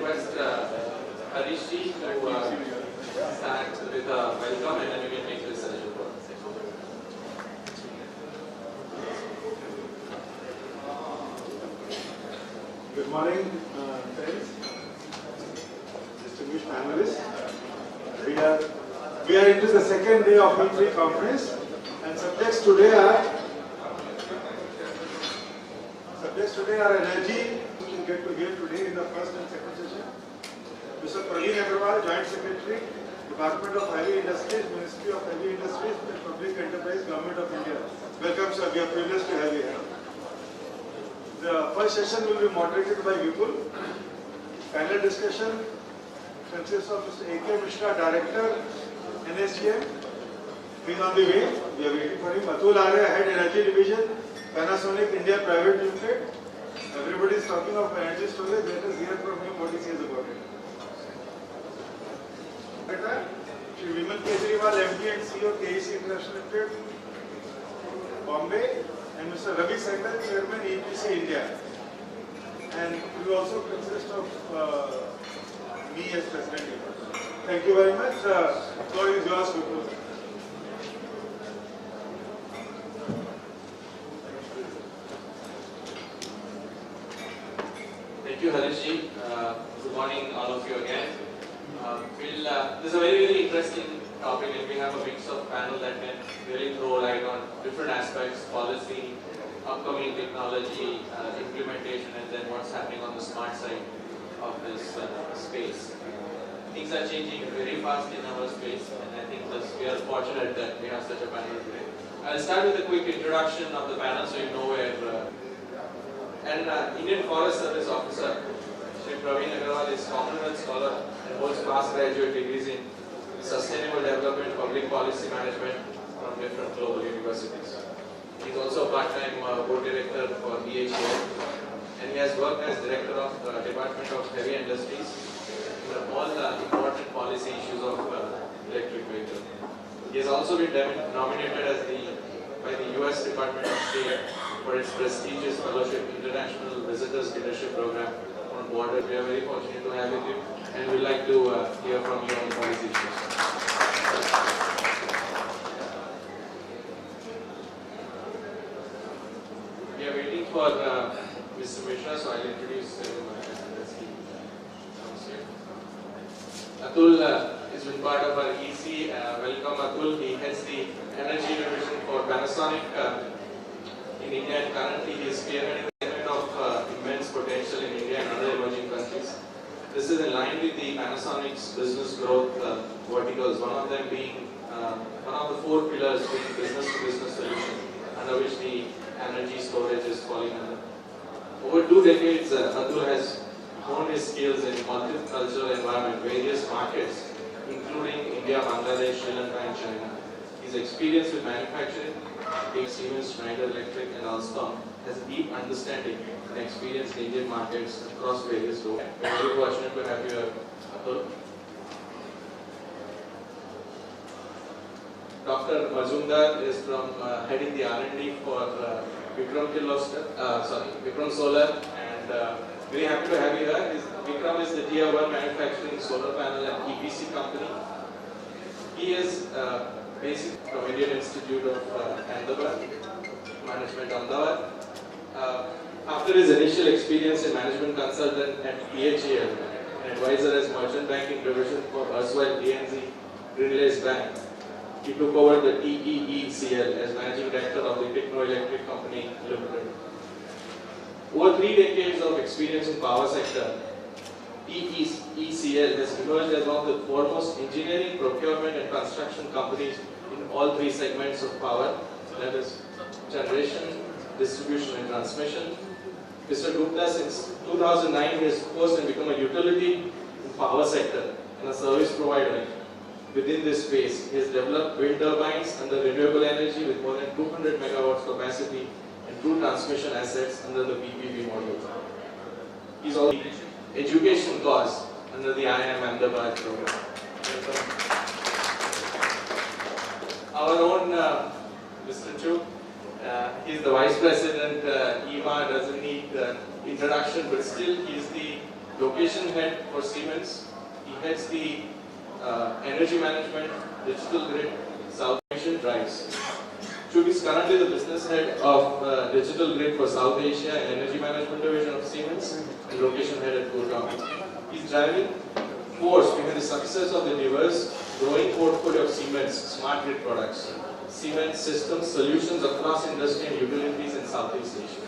request Harish ji to start with a welcome and then we can take this session forward. Good morning, friends, distinguished panelists. We are into the second day of E3 conference, and subjects today are energy. We get to hear today in the first and second session. Mr. Praveen Agarwal, Joint Secretary, Department of Heavy Industries, Ministry of Heavy Industries and Public Enterprise, Government of India. Welcome, sir. We are privileged to have you here. The first session will be moderated by Vipul. Panel discussion consists of Mr. A.K. Mishra, Director, NSGM. He is on the way. We are waiting for him. Atul Arya, Head Energy Division, Panasonic India Private Limited. Everybody is talking of energy storage. Let us hear from him what he says about it. Shri Vimal Kejriwal, MD and CEO, KEC International Limited, Bombay. And Mr. Ravi Sehgal, Chairman, EPC India. And we also consist of me as President. Thank you very much. Floor is yours, Vipul. Thank you, Harish ji. Good morning, all of you again. This is a very, very interesting topic, and we have a mix of panel that can really throw light on different aspects, policy, upcoming technology, implementation, and then what's happening on the smart side of this space. Things are changing very fast in our space, and I think we are fortunate that we have such a panel today. I'll start with a quick introduction of the panel so you know where. Indian Forest Service Officer, Shri Praveen Agarwal is Commonwealth Scholar and holds postgraduate degrees in Sustainable Development, Public Policy Management from different global universities. He is also a part-time board director for BHEL, and he has worked as director of the Department of Heavy Industries in all the important policy issues of electric vehicles. He has also been nominated by the US Department of State for its prestigious fellowship International Visitors Leadership Program on border. We are very fortunate to have you, and we'd like to hear from you on policy issues. We are waiting for Mr. Mishra, so I'll introduce him as he comes here. Atul has been part of our EC. Welcome, Atul. He heads the Energy Division for Panasonic in India, and currently he is spearheading the segment of immense potential in India and other emerging countries. This is in line with the Panasonic's business growth verticals, one of them being one of the four pillars being business-to-business solutions, under which the energy storage is falling under. Over 2 decades, Atul has honed his skills in multicultural environment, various markets, including India, Bangladesh, Sri Lanka, and China. His experience with manufacturing, Siemens, Schneider Electric, and Alstom, has a deep understanding and experience in Indian markets across various domains. We are very fortunate to have you here, Atul. Dr. Majumdar is from heading the R&D for Vikram Solar, and very happy to have you here. Vikram is the Tier 1 manufacturing solar panel and EPC company. He is based from Indian Institute of Ahmedabad, Management Ahmedabad. After his initial experience in management consultant at BHEL, an advisor as merchant banking division for erstwhile DNZ Greenlace Bank, he took over the TEECL as managing director of the Techno Electric Company Limited. Over 3 decades of experience in power sector, TEECL has emerged as one of the foremost engineering, procurement and construction companies in all 3 segments of power, that is generation, distribution and transmission. Mr. Gupta, since 2009, has posed and become a utility in power sector and a service provider within this space. He has developed wind turbines under renewable energy with more than 200 megawatts capacity and 2 transmission assets under the PPP model. He is also education cause under the IIM Ahmedabad program. Our own Mr. Chu, he is the Vice President. EMA doesn't need introduction, but still he is the location head for Siemens. He heads the energy management, digital grid, South Asian drives. Chuk is currently the business head of digital grid for South Asia and energy management division of Siemens and location head at Gurgaon. He's driving force behind the success of the diverse growing portfolio of Siemens smart grid products. Siemens systems solutions across industry and utilities in Southeast Asia.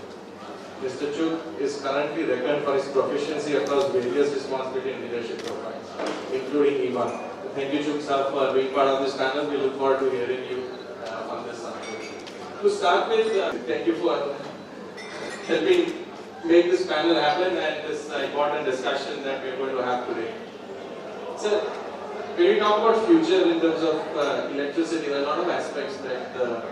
Mr. Chuk is currently reckoned for his proficiency across various responsibility and leadership profiles, including EMA. Thank you, Chuk sir, for being part of this panel. We look forward to hearing you on this subject. To start with, thank you for helping make this panel happen and this important discussion that we are going to have today. So, when we talk about future in terms of electricity, there are a lot of aspects that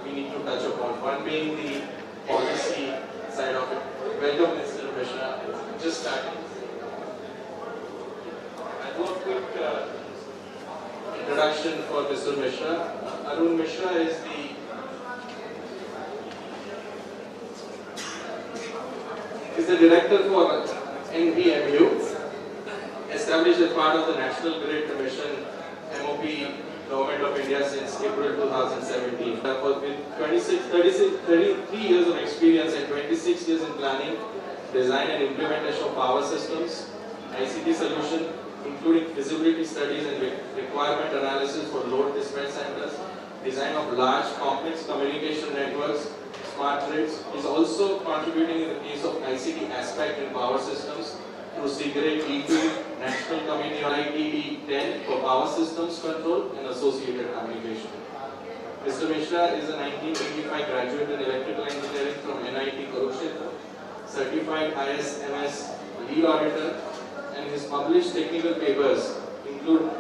we need to touch upon. One being the policy side of it. Welcome, Mr. Mishra. Just starting. I'll do a quick introduction for Mr. Mishra. Arun Mishra is the director for NVMU, established as part of the National Grid Commission MOP Government of India since April 2017. With 33 years of experience and 26 years in planning, design and implementation of power systems, ICT solution, including feasibility studies and requirement analysis for load dispatch centers, design of large complex communication networks, smart grids. Is also contributing in the case of ICT aspect in power systems through CGRID E2, National Committee on ITD 10 for power systems control and associated application. Mr. Mishra is a 1985 graduate in electrical engineering from NIT Kurukshetra, certified ISMS lead auditor, and his published technical papers include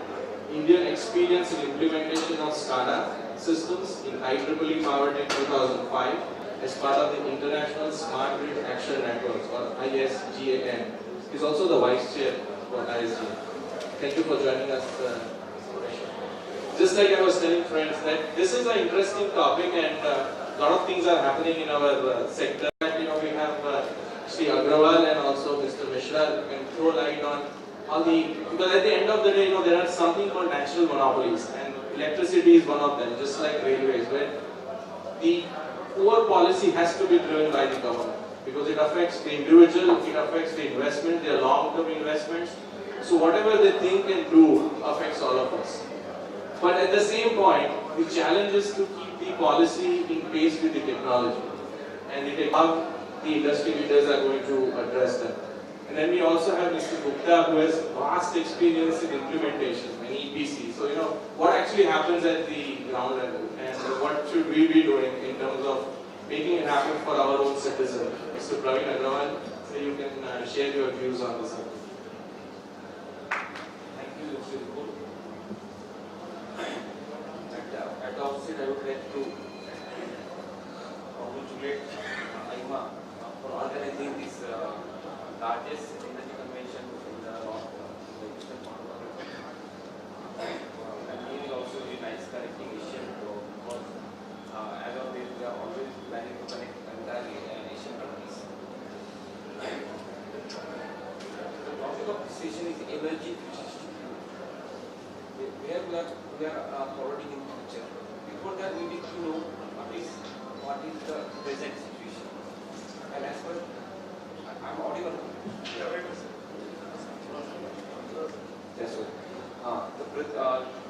Indian experience in implementation of SCADA systems in IEEE powered in 2005 as part of the International Smart Grid Action Networks or ISGAN. He is also the vice chair for ISGAN. Thank you for joining us. Just like I was telling friends that this is an interesting topic and a lot of things are happening in our sector. We have Shri Agrawal and also Mr. Mishra who can throw light on how because at the end of the day, there are something called natural monopolies and electricity is one of them, just like railways, where the poor policy has to be driven by the government because it affects the individual, it affects the investment, their long-term investments. So whatever they think and do affects all of us. But at the same point, the challenge is to keep the policy in pace with the technology and how the industry leaders are going to address them. And then we also have Mr. Gupta who has vast experience in implementation and EPC. So what actually happens at the ground level and what should we be doing in terms of making it happen for our own citizens. Mr. Praveen Agrawal, so you can share your views on this. Thank you, Mr. Rupal. At the outset, I would like to congratulate IMA for organizing this largest energy convention in the eastern part of the country. And it is also a nice connecting issue because as always we are always planning to connect entire Asian countries. The topic of this session is energy efficiency. Where we are forwarding in future. Before that, we need to know what is the present situation. And as per, I'm audible. Yes, sir.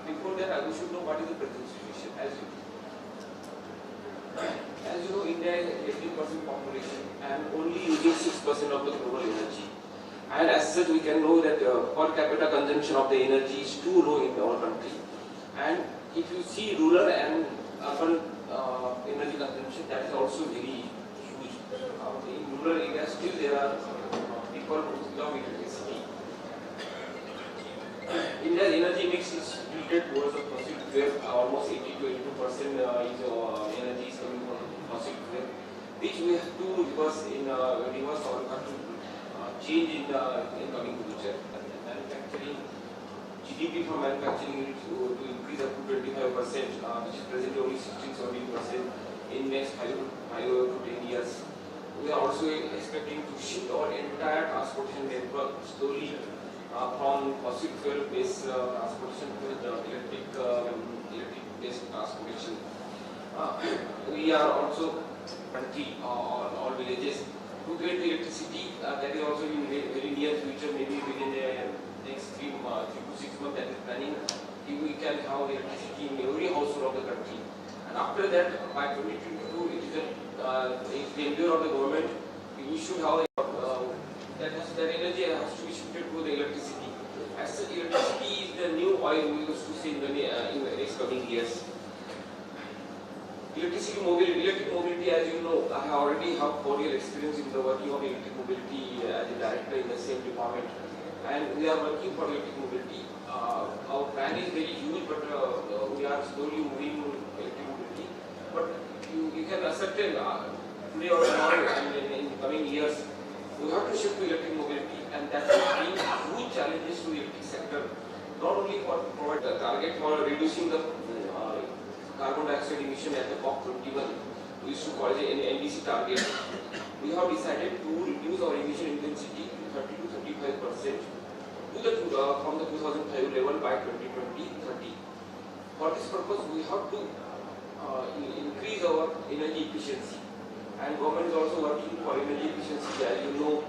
Before that, we should know what is the present situation. As you know, India is 18% population and only using 6% of the global energy. And as such, we can know that per capita consumption of the energy is too low in our country. And if you see rural and urban energy consumption, that is also very huge. In rural areas, still there are people who love electricity. India's energy mix is tilted towards the fossil fuel. Almost 80 to 82% energy is coming from fossil fuel, which we have to reverse or have to change in coming future. Manufacturing, GDP from manufacturing to increase up to 25%, which is presently only 16-17% in next 5 to 10 years. we are also expecting to shift our entire transportation network slowly from fossil fuel based transportation to the electric based transportation. We are also country all villages to get electricity. That is also in very near future, maybe within the next 3 to 6 months. That is planning. We can have electricity in every household of the country. And after that, by 2022, it is the endeavor of the government. We should have that energy has to be shifted to the electricity. As such, electricity is the new oil we used to see in the next coming years. Electric mobility, as you know, I already have 4 years experience in the working of electric mobility as a director in the same department, and we are working for electric mobility. Our plan is very huge, but we are slowly moving electric mobility. But you can ascertain today or tomorrow and in coming years, we have to shift to electric mobility, and that will bring huge challenges to the electric sector. Not only for provide the target for reducing the carbon dioxide emission at the COP21, we used to call it an NDC target. We have decided to reduce our emission intensity to 30 to 35% from the 2005 level by 2030. For this purpose, we have to increase our energy efficiency, and government is also working for energy efficiency, as you know,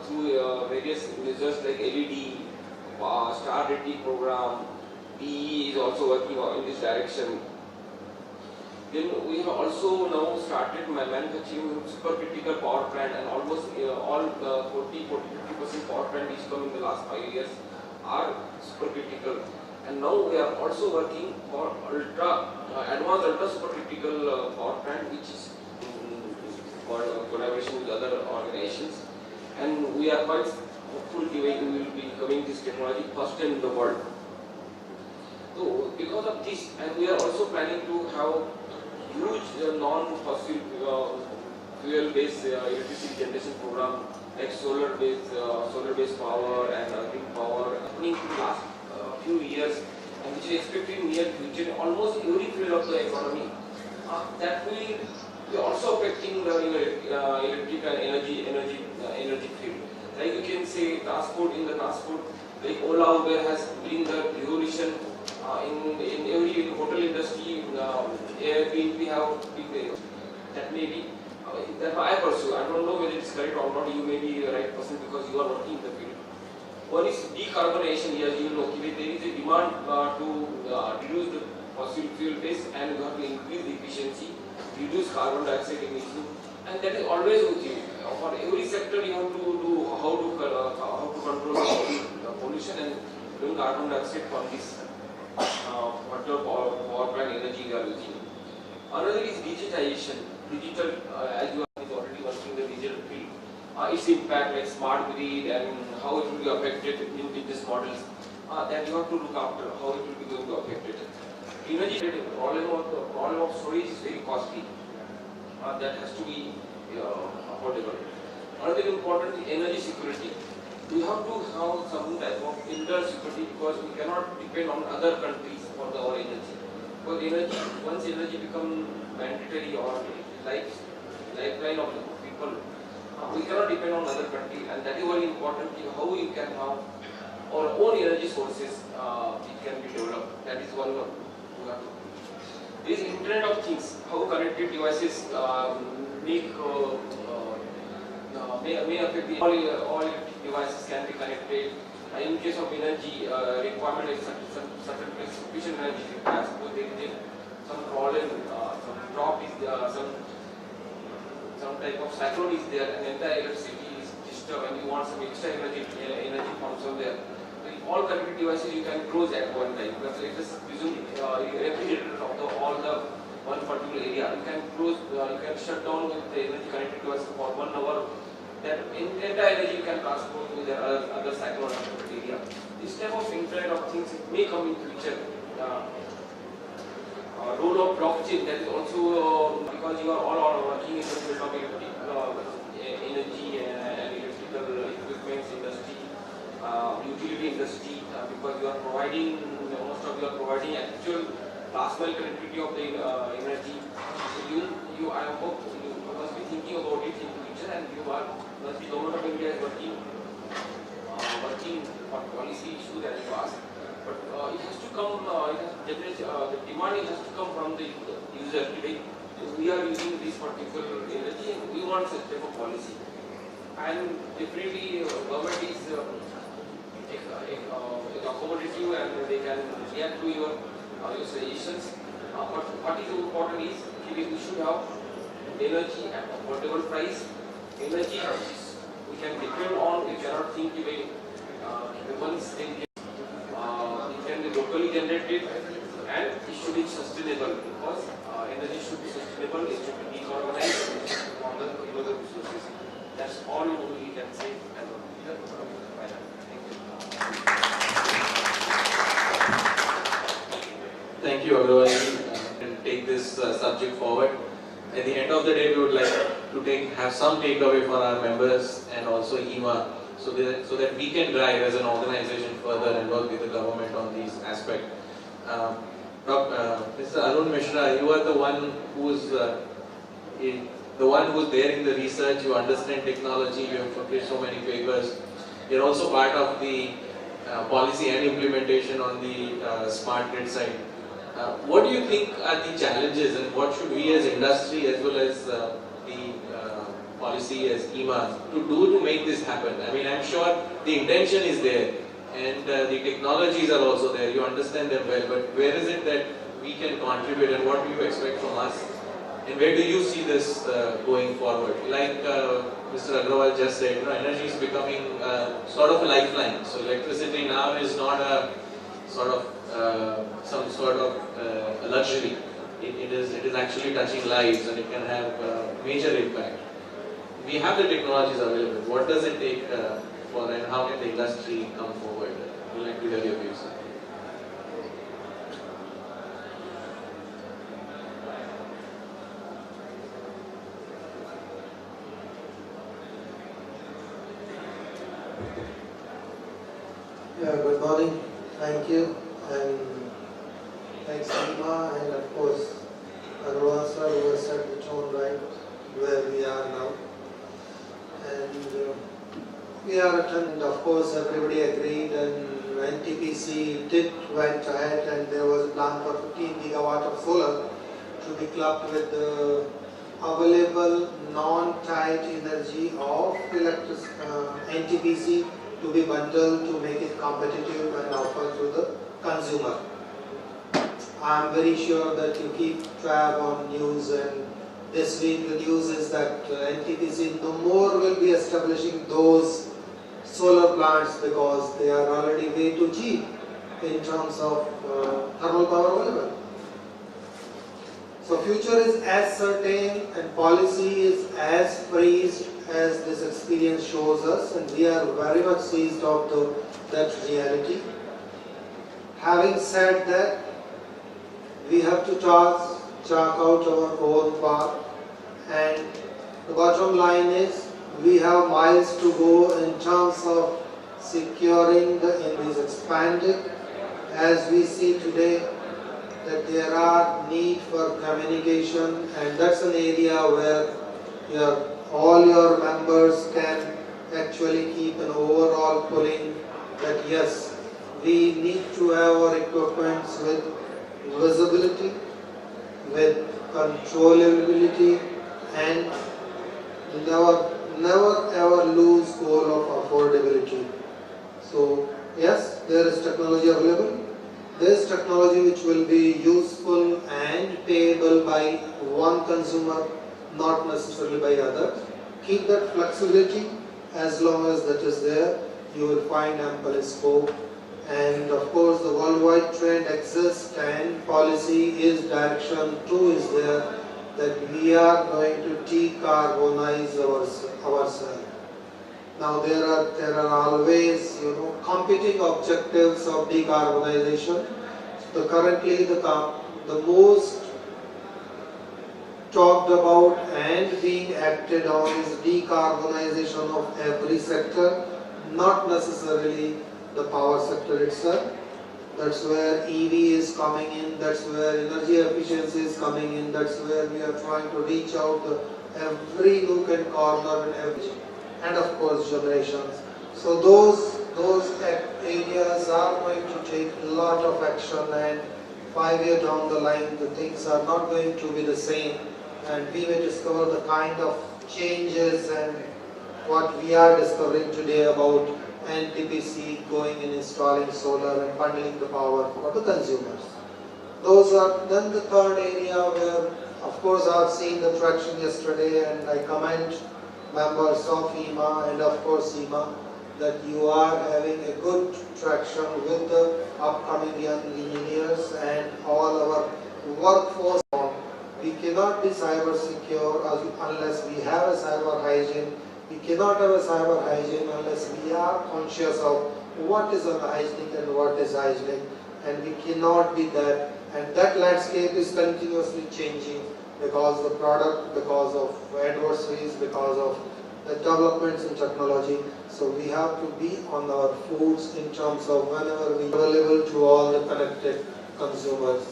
through various measures like LED, Star Rating program. DE is also working in this direction. Then we have also now started manufacturing supercritical power plant, and almost all 40-50% power plant which come in the last 5 years are supercritical. And now we are also working for advanced ultra supercritical power plant, which is for collaboration with other organizations. And we are quite hopeful we will be becoming this technology first in the world. So because of this, and we are also planning to have huge non-fossil fuel-based electricity generation program like solar-based power and wind power happening in the last few years, and which is expected in near future. Almost every field of the economy that will be also affecting the electric and energy field. Like you can say transport, like Ola Uber has been the revolution. In every hotel industry, Airbnb have been there. That may be that I pursue. I don't know whether it's correct or not. You may be the right person because you are working in the field. One is decarbonization. As you know, there is a demand to reduce the fossil fuel base, and you have to increase the efficiency, reduce carbon dioxide emission, and that is always with you. For every sector, you have to do how to control the pollution and bring carbon dioxide from this. Water power plant energy we are using. Another is digitization. Digital, as you are already working in the digital field, its impact like smart grid and how it will be affected in business models. That you have to look after how it will be going to affect it. Energy problem of storage is very costly. That has to be affordable. Another important is energy security. We have to have some type of internal security because we cannot depend on other countries for our energy. Because once energy becomes mandatory or lifeline of the people, we cannot depend on other countries, and that is very important. How we can have our own energy sources, it can be developed. That is one we have to. This Internet of Things, how connected devices may affect the all devices can be connected. In case of energy requirement, is certain sufficient energy requires. Suppose there is some problem, some drop is some type of cyclone is there, and entire electricity is disturbed, and you want some extra energy from somewhere. So in all connected devices you can close at one time. Because let us presume refrigerator of all the one particular area, you can close, you can shut down with the energy connected device for 1 hour. That entire energy you can transport to the other cyclone area. This type of Internet of Things may come in future. Role of blockchain, that is also because you are all working in the field of energy and electrical equipment industry, utility industry, because you are providing actual last mile connectivity of the energy. So I hope you must be thinking about it in and you are, but the government of India is working on policy issue that you asked. But it has to come, the demand has to come from the user today. We are using this particular energy and we want such type of policy. And definitely government is accommodative and they can react to your suggestions. But what is important is we should have energy at affordable price. Energy we can depend on, we cannot think today once they it can be locally generated and it should be sustainable because energy should be sustainable, it should be decarbonized on the renewable resources. That's all we can say as of here. Thank you, Agrawal, and take this subject forward. At the end of the day, we would like to have some takeaway for our members and also EMA, so that we can drive as an organization further and work with the government on these aspects. Mr. Arun Mishra, you are the one who's there in the research. You understand technology. You have published so many papers. You're also part of the policy and implementation on the smart grid side. What do you think are the challenges, and what should we as industry as well as the policy as EMA to do to make this happen? I mean, I'm sure the intention is there and the technologies are also there, you understand them well, but where is it that we can contribute and what do you expect from us? And where do you see this going forward? Like Mr. Agrawal just said, energy is becoming sort of a lifeline. So electricity now is not a sort of some sort of a luxury. It is actually touching lives and it can have major impact. We have the technologies available. What does it take for, and how can the industry come forward? We'd like to hear your views. Yeah, good morning. Thank you, and thanks Seema, and of course Arun sir who has set the tone right where we are now. And we are and of course everybody agreed, and NTPC went ahead and there was a plan for 15 gigawatt of solar to be clubbed with the available non-tied energy of NTPC to be bundled to make it competitive and offer to the consumer. I am very sure that you keep track on news, and this week the news is that NTPC no more will be establishing those solar plants because they are already way too cheap in terms of thermal power available. So future is as certain and policy is as freezed as this experience shows us, and we are very much seized of that reality. Having said that, we have to chalk out our own path, and the bottom line is we have miles to go in terms of securing the industry is expanded. As we see today that there are need for communication, and that's an area where all your members can actually keep an overall pulling that yes, we need to have our equipments with visibility, with controllability, and never ever lose goal of affordability. So yes, there is technology available. There is technology which will be useful and payable by one consumer, not necessarily by others. Keep that flexibility. As long as that is there, you will find ample scope. And of course the worldwide trend exists, and policy is direction 2 is there, that we are going to decarbonize ourselves. Now there are always competing objectives of decarbonization. So currently the most talked about and being acted on is decarbonization of every sector, not necessarily the power sector itself. That's where EV is coming in, that's where energy efficiency is coming in, that's where we are trying to reach out the every nook and corner and of course generations. So those areas are going to take a lot of action, and 5 years down the line the things are not going to be the same, and we may discover the kind of changes and what we are discovering today about NTPC going and installing solar and bundling the power for the consumers. Those are then the third area where, of course, I've seen the traction yesterday, and I commend members of EMA and of course EMA that you are having a good traction with the upcoming young engineers and all our workforce. We cannot be cyber secure unless we have a cyber hygiene. We cannot have a cyber hygiene unless we are conscious of what is unhygienic and what is hygienic, and we cannot be that. And that landscape is continuously changing because the product, because of adversaries, because of the developments in technology. So we have to be on our foots in terms of whenever we are available to all the connected consumers.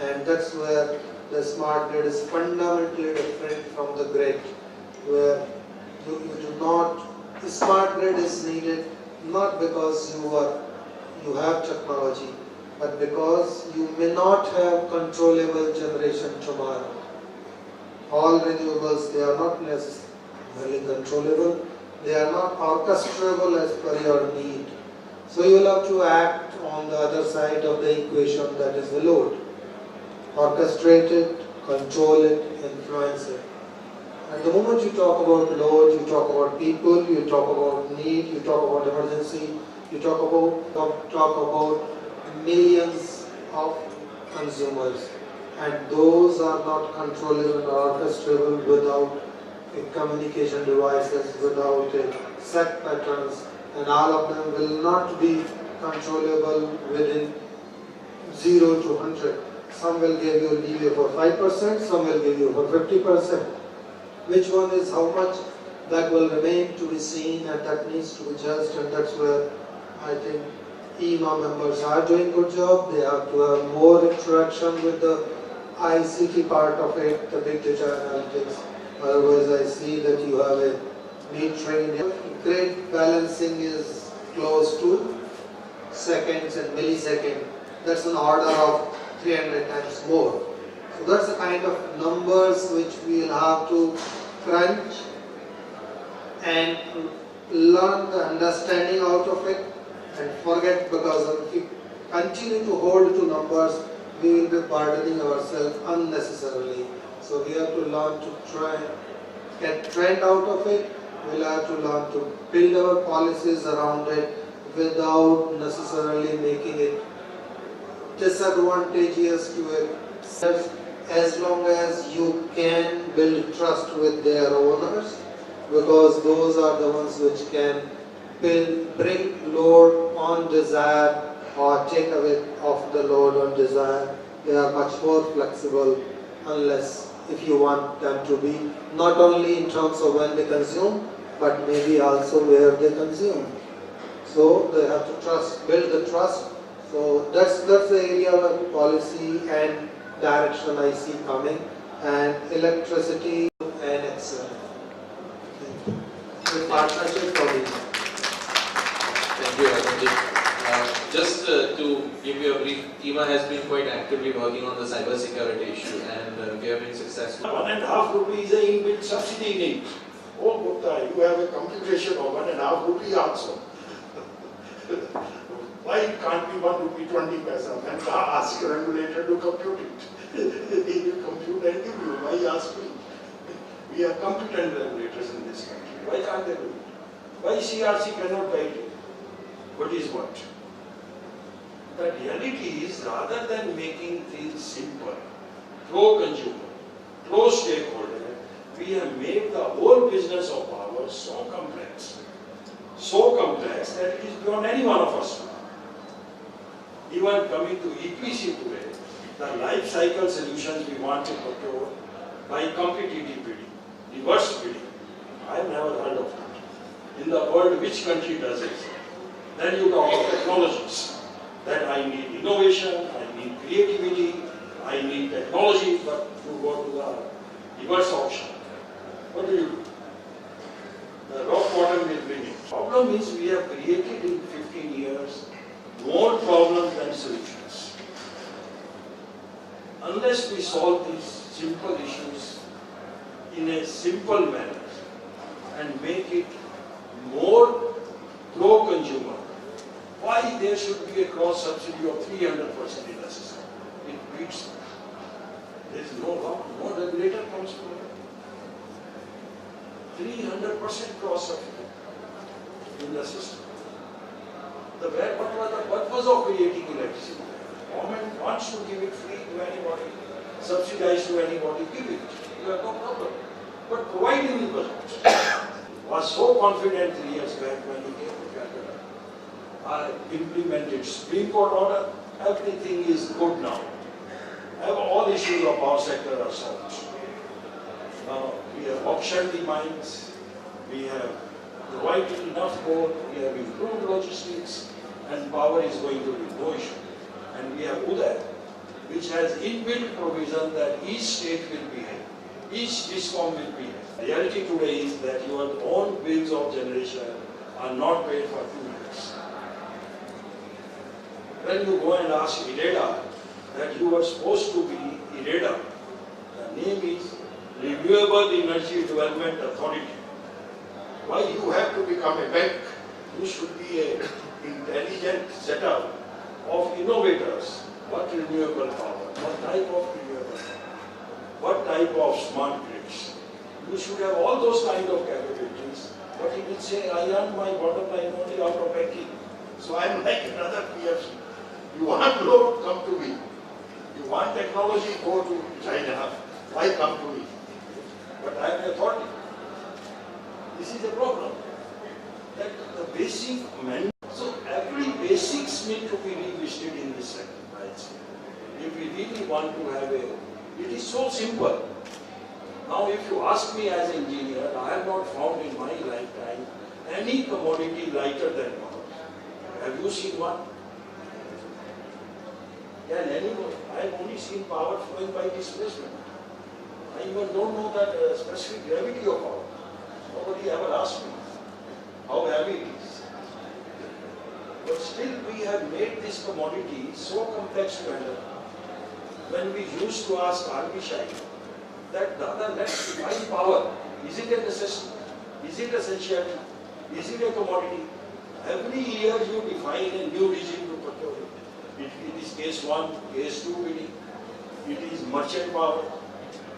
And that's where the smart grid is fundamentally different from the grid, where you do not, the smart grid is needed not because you have technology, but because you may not have controllable generation tomorrow. All renewables, they are not necessarily controllable, they are not orchestrable as per your need. So you will have to act on the other side of the equation, that is the load. Orchestrate it, control it, influence it. And the moment you talk about load, you talk about people, you talk about need, you talk about emergency, you talk about millions of consumers. And those are not controllable or orchestrable without communication devices, without set patterns, and all of them will not be controllable within 0 to 100. Some will give you leeway for 5%, some will give you for 50%. Which one is how much, that will remain to be seen, and that needs to be judged, and that's where I think EMA members are doing a good job. They have to have more interaction with the ICT part of it, the big data analytics. Otherwise, I see that you have a metering. Grid balancing is close to seconds and milliseconds. That's an order of 300 times more. So that's the kind of numbers which we will have to crunch and learn the understanding out of it and forget, because if we continue to hold to numbers, we will be burdening ourselves unnecessarily. So we have to learn to try get trend out of it. We'll have to learn to build our policies around it without necessarily making it disadvantageous to it. As long as you can build trust with their owners, because those are the ones which can bring load on desire or take away of the load on desire. They are much more flexible, unless if you want them to be not only in terms of when they consume, but maybe also where they consume. So they have to trust, build the trust. So that's the area where policy and direction I see coming, and electricity and excel. The partnership for me. Thank you, Rajanji. Just to give you a brief, EMA has been quite actively working on the cyber security issue, and we have been successful. 1.5 rupee is a inbuilt subsidy in it. Oh Gupta, you have a computation of 1.5 rupee also. Why it can't be 1 rupee 20 paisa? And ask your regulator to compute it. He will compute and give you. Why ask me? We are competent regulators in this country. Why can't they do it? Why CRC cannot guide it? What is what? The reality is, rather than making things simple, pro-consumer, pro-stakeholder, we have made the whole business of power so complex that it is beyond any one of us. Even coming to EPC today, the life cycle solutions we want to procure by competitive bidding, reverse bidding, I have never heard of it. In the world, which country does it? Then you talk of technologies, that I need innovation, I need creativity, I need technology, but you go to the reverse auction. What do you do? The rock bottom will bring it. Problem is we have created in 15 years more problems than solutions. Unless we solve these simple issues in a simple manner and make it more pro-consumer, why there should be a cross subsidy of 300% in the system? It beats. There is no law, no regulator comes to it. 300% cross subsidy in the system. What was the purpose of creating electricity? Government wants to give it free to anybody, subsidize to anybody, give it. You have no problem. But providing the budget was so confident 3 years back when he came to Calcutta. I implemented Supreme Court order, everything is good now. All issues of our sector are solved. Now we have auctioned the mines, we have provided enough coal, we have improved logistics, and power is going to be no issue. And we have UDAY, which has inbuilt provision that each state will be here, each DISCOM will be here. The reality today is that your own bills of generation are not paid for 2 years. When you go and ask IREDA that you are supposed to be IREDA, the name is Renewable Energy Development Authority. Why you have to become a bank? You should be an intelligent setup of innovators. What renewable power? What type of renewable power? What type of smart grids? You should have all those kind of capabilities. But he will say, I earn my bottom line only out of banking. So I am like another PFC. You want growth, come to me. You want technology, go to China. Why come to me? But I am an authority. This is a problem. That the basic man. So every basics need to be revisited in this sector. If we really want to have a, it is so simple. Now if you ask me as an engineer, I have not found in my lifetime any commodity lighter than power. Have you seen one? Can anyone? I have only seen power flowing by displacement. I even don't know that specific gravity of power. Nobody ever asked me how heavy it is. But still we have made this commodity so complex to handle. When we used to ask R.B. Shai that Dada, let's define power. Is it a necessity? Is it essential? Is it a commodity? Every year you define a new regime to procure it. It is case 1, case 2 bidding. It is merchant power.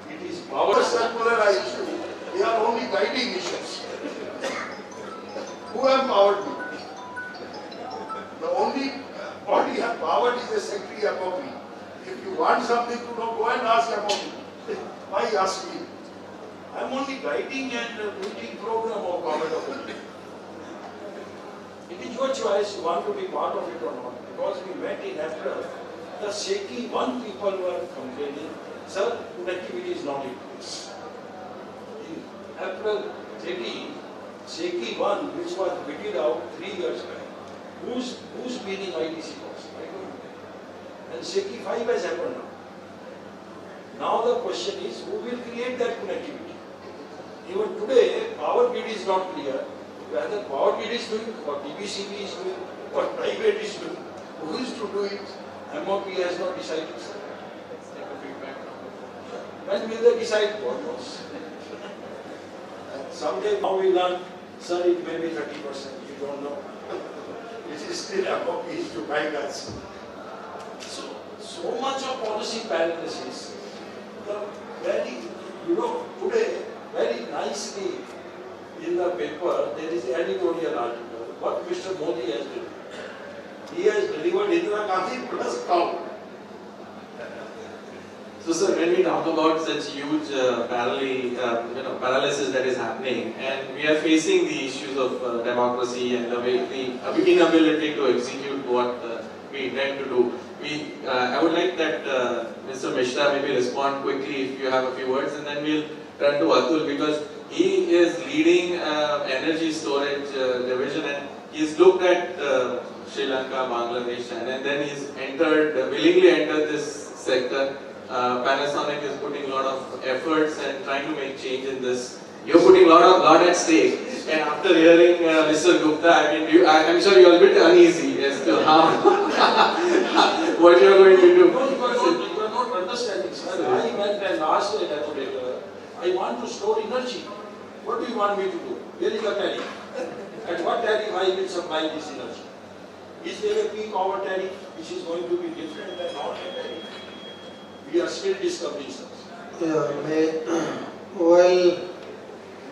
It is power circular issue. They are only guiding issues. Who empowered me? The only body empowered is the secretary above me. If you want something to know, go and ask above me. Why ask me? I am only guiding and meeting program of Government of India. It is your choice, you want to be part of it or not. Because we met in April, the SECI 1 people were complaining, sir, connectivity is not in place. In April 30, SECI 1, which was bidded out 3 years back, who's bidding ITC cost? I don't know. And SECI 5 has happened now. Now the question is, who will create that connectivity? Even today, power grid is not clear. Whether power grid is doing, what DBCB is doing, what private is doing, who is to do it? MOP has not decided. Let's take a feedback from When will they decide? God knows. Someday now we learn, sir, it may be 30%, you don't know. It is still MOP is to guide us. So much of policy paralysis. Very, today, very nicely in the paper, there is an editorial article, what Mr. Modi has done. He has delivered Indira Gandhi plus cow. So, sir, when we talk about such huge paralysis that is happening, and we are facing the issues of democracy and the inability to execute what we intend to do, I would like that Mr. Mishra maybe respond quickly if you have a few words, and then we'll turn to Atul because he is leading energy storage division, and he's looked at Sri Lanka, Bangladesh, and then he's willingly entered this sector. Panasonic is putting a lot of efforts and trying to make change in this You're putting lot at stake. And after hearing Mr. Gupta, I mean, I'm sure you're a bit uneasy as to how what you're going to do. No, you are not understanding, sir. I went and asked a calculator, I want to store energy. What do you want me to do? Where is the tariff? At what tariff I will supply this energy? Is there a peak hour tariff which is going to be different than normal tariff? We are still discovering, sir. Well,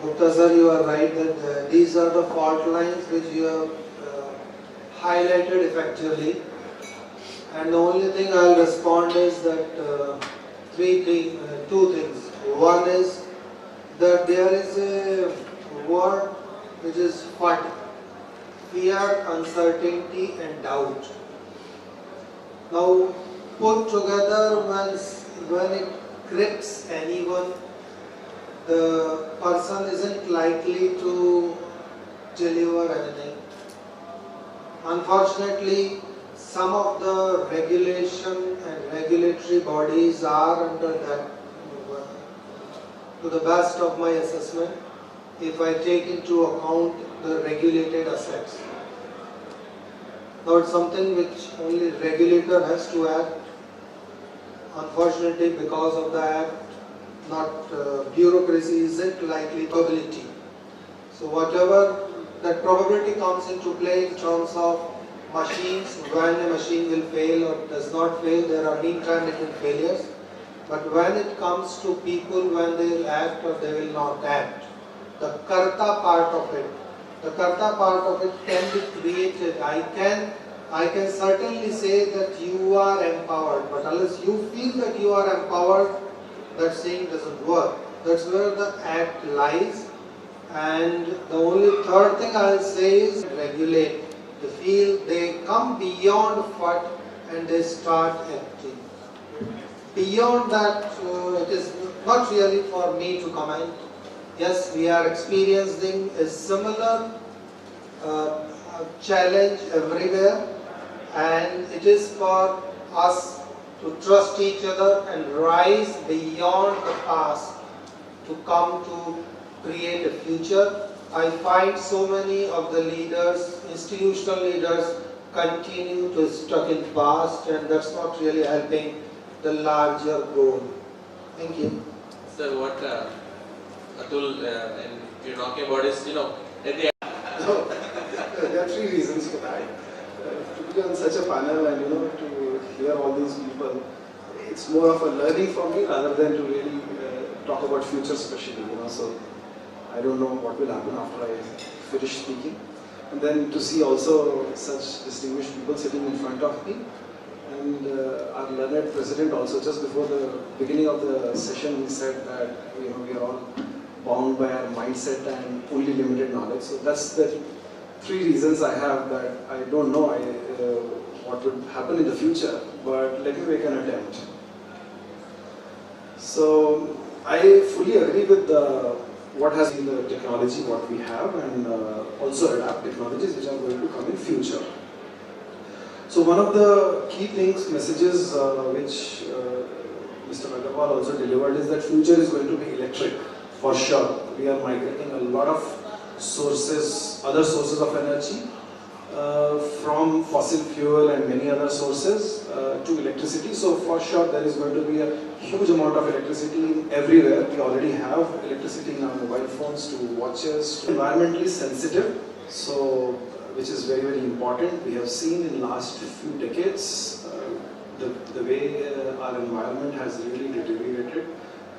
Gupta sir, you are right that these are the fault lines which you have highlighted effectively. And the only thing I'll respond is that two things. One is that there is a word which is FUD, fear, uncertainty and doubt. Now put together when it grips anyone, the person isn't likely to deliver anything. Unfortunately, some of the regulation and regulatory bodies are under that, to the best of my assessment, if I take into account the regulated assets. Now it's something which only regulator has to act. Unfortunately, because of the act, bureaucracy isn't likely probability. So whatever that probability comes into play in terms of machines, when a machine will fail or does not fail, there are intermittent failures. But when it comes to people, when they will act or they will not act, the karta part of it can be created. I can certainly say that you are empowered, but unless you feel that you are empowered, that saying doesn't work. That's where the act lies. And the only third thing I'll say is regulate. They come beyond FUD and they start acting. Beyond that, it is not really for me to comment. Yes, we are experiencing a similar challenge everywhere, and it is for us to trust each other and rise beyond the past to come to create a future. I find so many of the leaders, institutional leaders, continue to stuck in past, and that's not really helping the larger goal. Thank you. Sir, what Atul and you're talking about is, at the No, there are three reasons for that. To be on such a panel and to hear all these people, it's more of a learning for me rather than to really talk about future especially, So I don't know what will happen after I finish speaking. And then to see also such distinguished people sitting in front of me, and our learned president also, just before the beginning of the session, he said that we are all bound by our mindset and only limited knowledge. So that's the three reasons I have that I don't know what would happen in the future, but let me make an attempt. So I fully agree with what has been the technology, what we have, and also adapt technologies which are going to come in future. So one of the key messages which Mr. Agarwal also delivered is that future is going to be electric, for sure. We are migrating a lot of other sources of energy from fossil fuel and many other sources to electricity. So for sure there is going to be a huge amount of electricity everywhere. We already have electricity in our mobile phones, to watches, environmentally sensitive, so which is very, very important. We have seen in last few decades the way our environment has really deteriorated,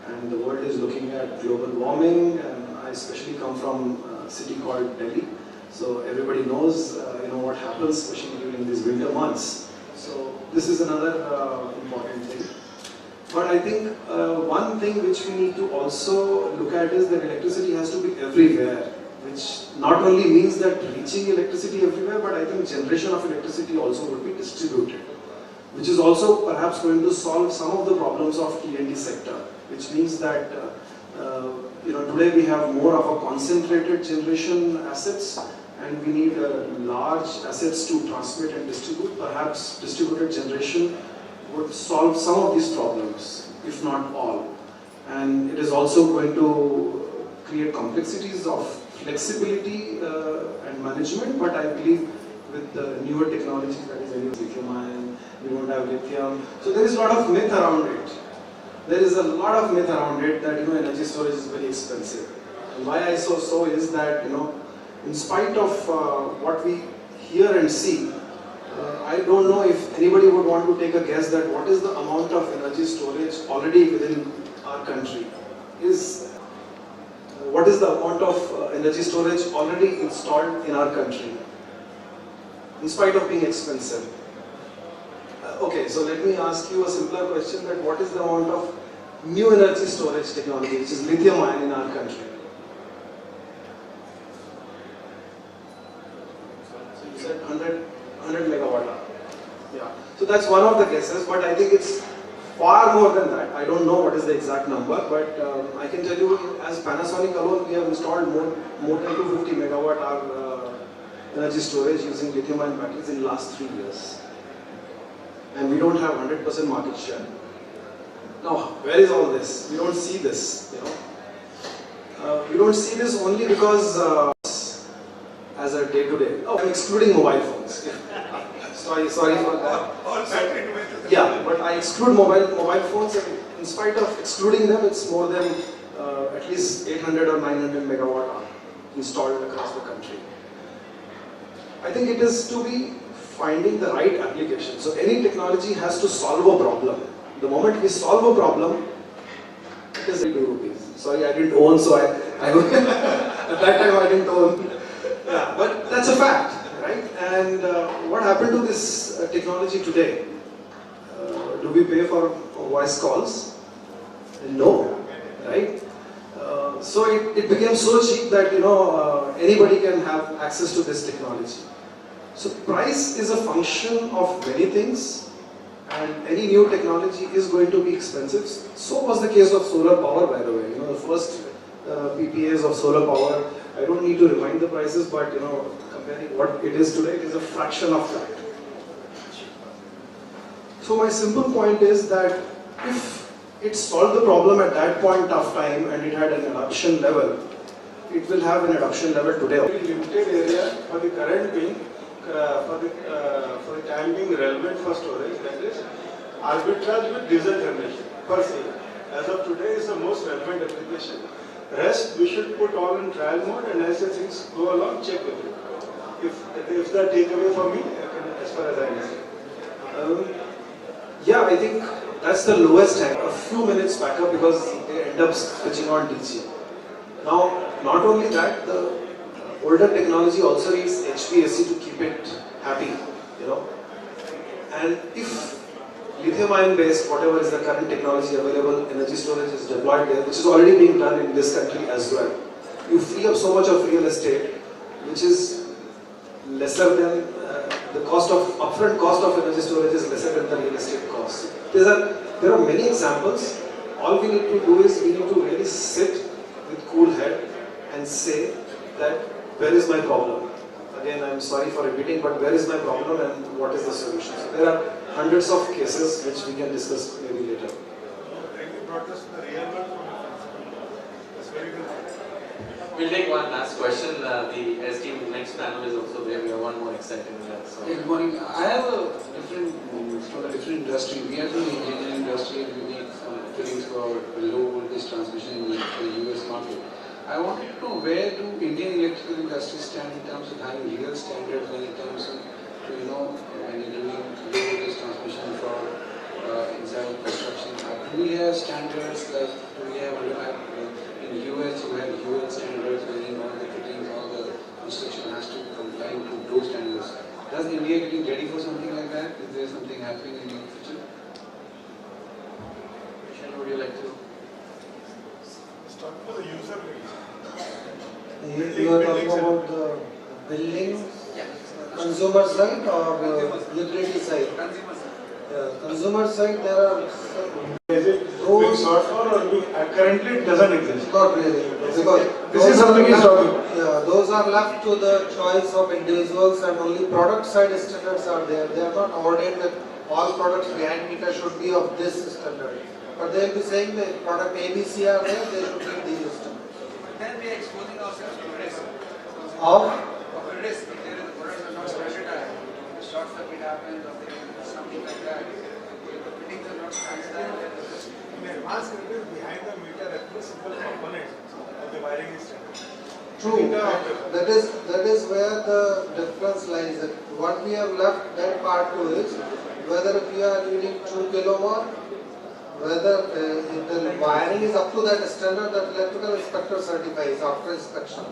and the world is looking at global warming. And I especially come from a city called Delhi, so everybody knows what happens, especially during these winter months. So this is another important thing. But I think one thing which we need to also look at is that electricity has to be everywhere, which not only means that reaching electricity everywhere, but I think generation of electricity also would be distributed, which is also perhaps going to solve some of the problems of T&D sector, which means that today we have more of a concentrated generation assets, and we need large assets to transmit and distribute. Perhaps distributed generation would solve some of these problems, if not all. And it is also going to create complexities of flexibility and management, but I believe with the newer technologies, that is lithium-ion, we won't have lithium. So there is a lot of myth around it. There is a lot of myth around it that energy storage is very expensive. And why I so is that in spite of what we hear and see, I don't know if anybody would want to take a guess that what is the amount of energy storage already within our country. What is the amount of energy storage already installed in our country, in spite of being expensive? Okay, so let me ask you a simpler question, that what is the amount of new energy storage technology, which is lithium-ion, in our country? So you said 100 megawatt hour. Yeah. So that's one of the guesses, but I think it's far more than that. I don't know what is the exact number, but I can tell you, as Panasonic alone, we have installed more than 250 megawatt hour energy storage using lithium-ion batteries in the last 3 years. And we don't have 100% market share. Now, where is all this? We don't see this, we don't see this only because as a day-to-day. Oh, I'm excluding mobile phones. Sorry for that. Yeah, but I exclude mobile phones, and in spite of excluding them, it's more than at least 800 or 900 megawatt hour installed across the country. I think it is to be finding the right application. So any technology has to solve a problem. The moment we solve a problem, it is 2 rupees. Sorry, I didn't own, so I at that time I didn't own. Yeah, but that's a fact, right? And what happened to this technology today? Do we pay for voice calls? No, right? So it became so cheap that anybody can have access to this technology. So price is a function of many things, and any new technology is going to be expensive. So was the case of solar power, by the way. The first PPAs of solar power, I don't need to remind the prices, but comparing what it is today, it is a fraction of that. So my simple point is that if it solved the problem at that point of time and it had an adoption level, it will have an adoption level today. Very limited area for the current being, for the time being relevant for storage, that is arbitrage with diesel generation per se. As of today is the most relevant application. Rest we should put all in trial mode, and as the things go along, check with it. If the takeaway for me, as far as I understand. Yeah, I think that's the lowest time. A few minutes backup because they end up switching on DC. Now, not only that, the older technology also needs HVAC to keep it happy, And if lithium-ion based, whatever is the current technology available, energy storage is deployed there, which is already being done in this country as well. You free up so much of real estate, which is lesser than the upfront cost of energy storage is lesser than the real estate cost. There are many examples. All we need to do is we need to really sit with cool head and say that where is my problem? Again, I'm sorry for repeating, but where is my problem and what is the solution? So there are hundreds of cases which we can discuss maybe later. Thank you, brought us the real world from That's very good. We'll take one last question. The esteemed next panel is also there. We have one more exciting so. Good morning. I have a different, from a different industry. We are in the engineering industry and we make some fittings for low voltage transmission in the US market. I wanted to know where do Indian electrical industry stand in terms of having real standards when it comes to, when you're doing low voltage transmission for inside construction. Do we have standards like, do we have in US you have UL standards wherein all the fittings, all the construction has to comply to those standards. Does India getting ready for something like that? Is there something happening in the future? Michelle, would you like to? Start with the user base. You are talking about the building, consumer side or utility side? Consumer side, there are Is it being sought for or currently it doesn't exist? not really, because This is something he's talking about. yeah, those are left to the choice of individuals, and only product side standards are there. They are not ordained that all products behind meter should be of this standard. But they will be saying that product ABC are there, they should be these standards. Then we exposing ourselves to risk. Of Of a risk, if there is a product is not specified, the short circuit happens or there is something like that. If the fittings are not standard, then the risk. In advanced circuits, behind the meter, actually simple components of the wiring is standard. true, that is where the difference lies. That what we have left that part to is whether if you are using 2 kilowatt, whether if the wiring is up to that standard that electrical inspector certifies after inspection.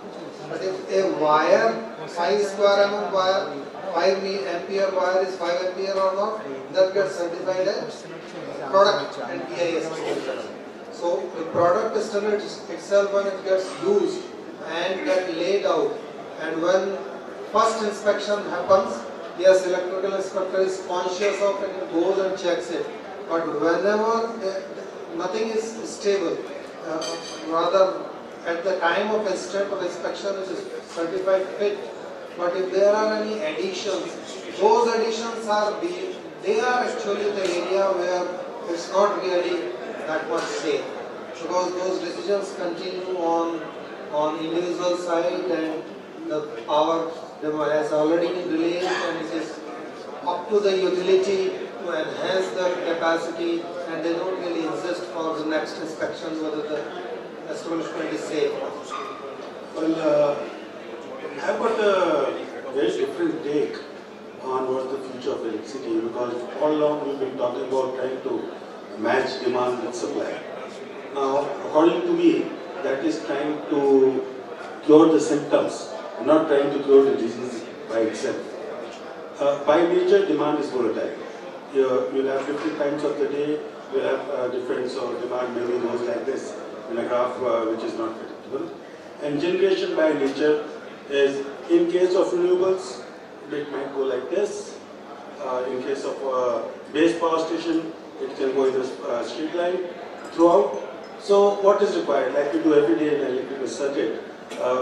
But if a wire, 5 square mm wire, 5 ampere wire is 5 ampere or not, that gets certified as product and BIS. So the product standard itself, when it gets used and get laid out, and when first inspection happens, yes, electrical inspector is conscious of it and goes and checks it. But whenever nothing is stable, rather at the time of instant of inspection it is certified fit. But if there are any additions, those additions they are actually the area where it's not really that much safe, because those decisions continue on individual side, and the power has already been released, and it is up to the utility to enhance the capacity, and they don't really insist for the next inspection whether the establishment is safe. Well, I've got a very different take on what's the future of electricity, because all along we've been talking about trying to match demand with supply. Now, according to me, that is trying to cure the symptoms, not trying to cure the disease by itself. By nature, demand is volatile. You'll have different times of the day, you'll have difference of demand maybe goes like this in a graph which is not predictable. And generation by nature is, in case of renewables, it might go like this. In case of base power station, it can go in a straight line throughout. So what is required, like we do every day in an electrical circuit,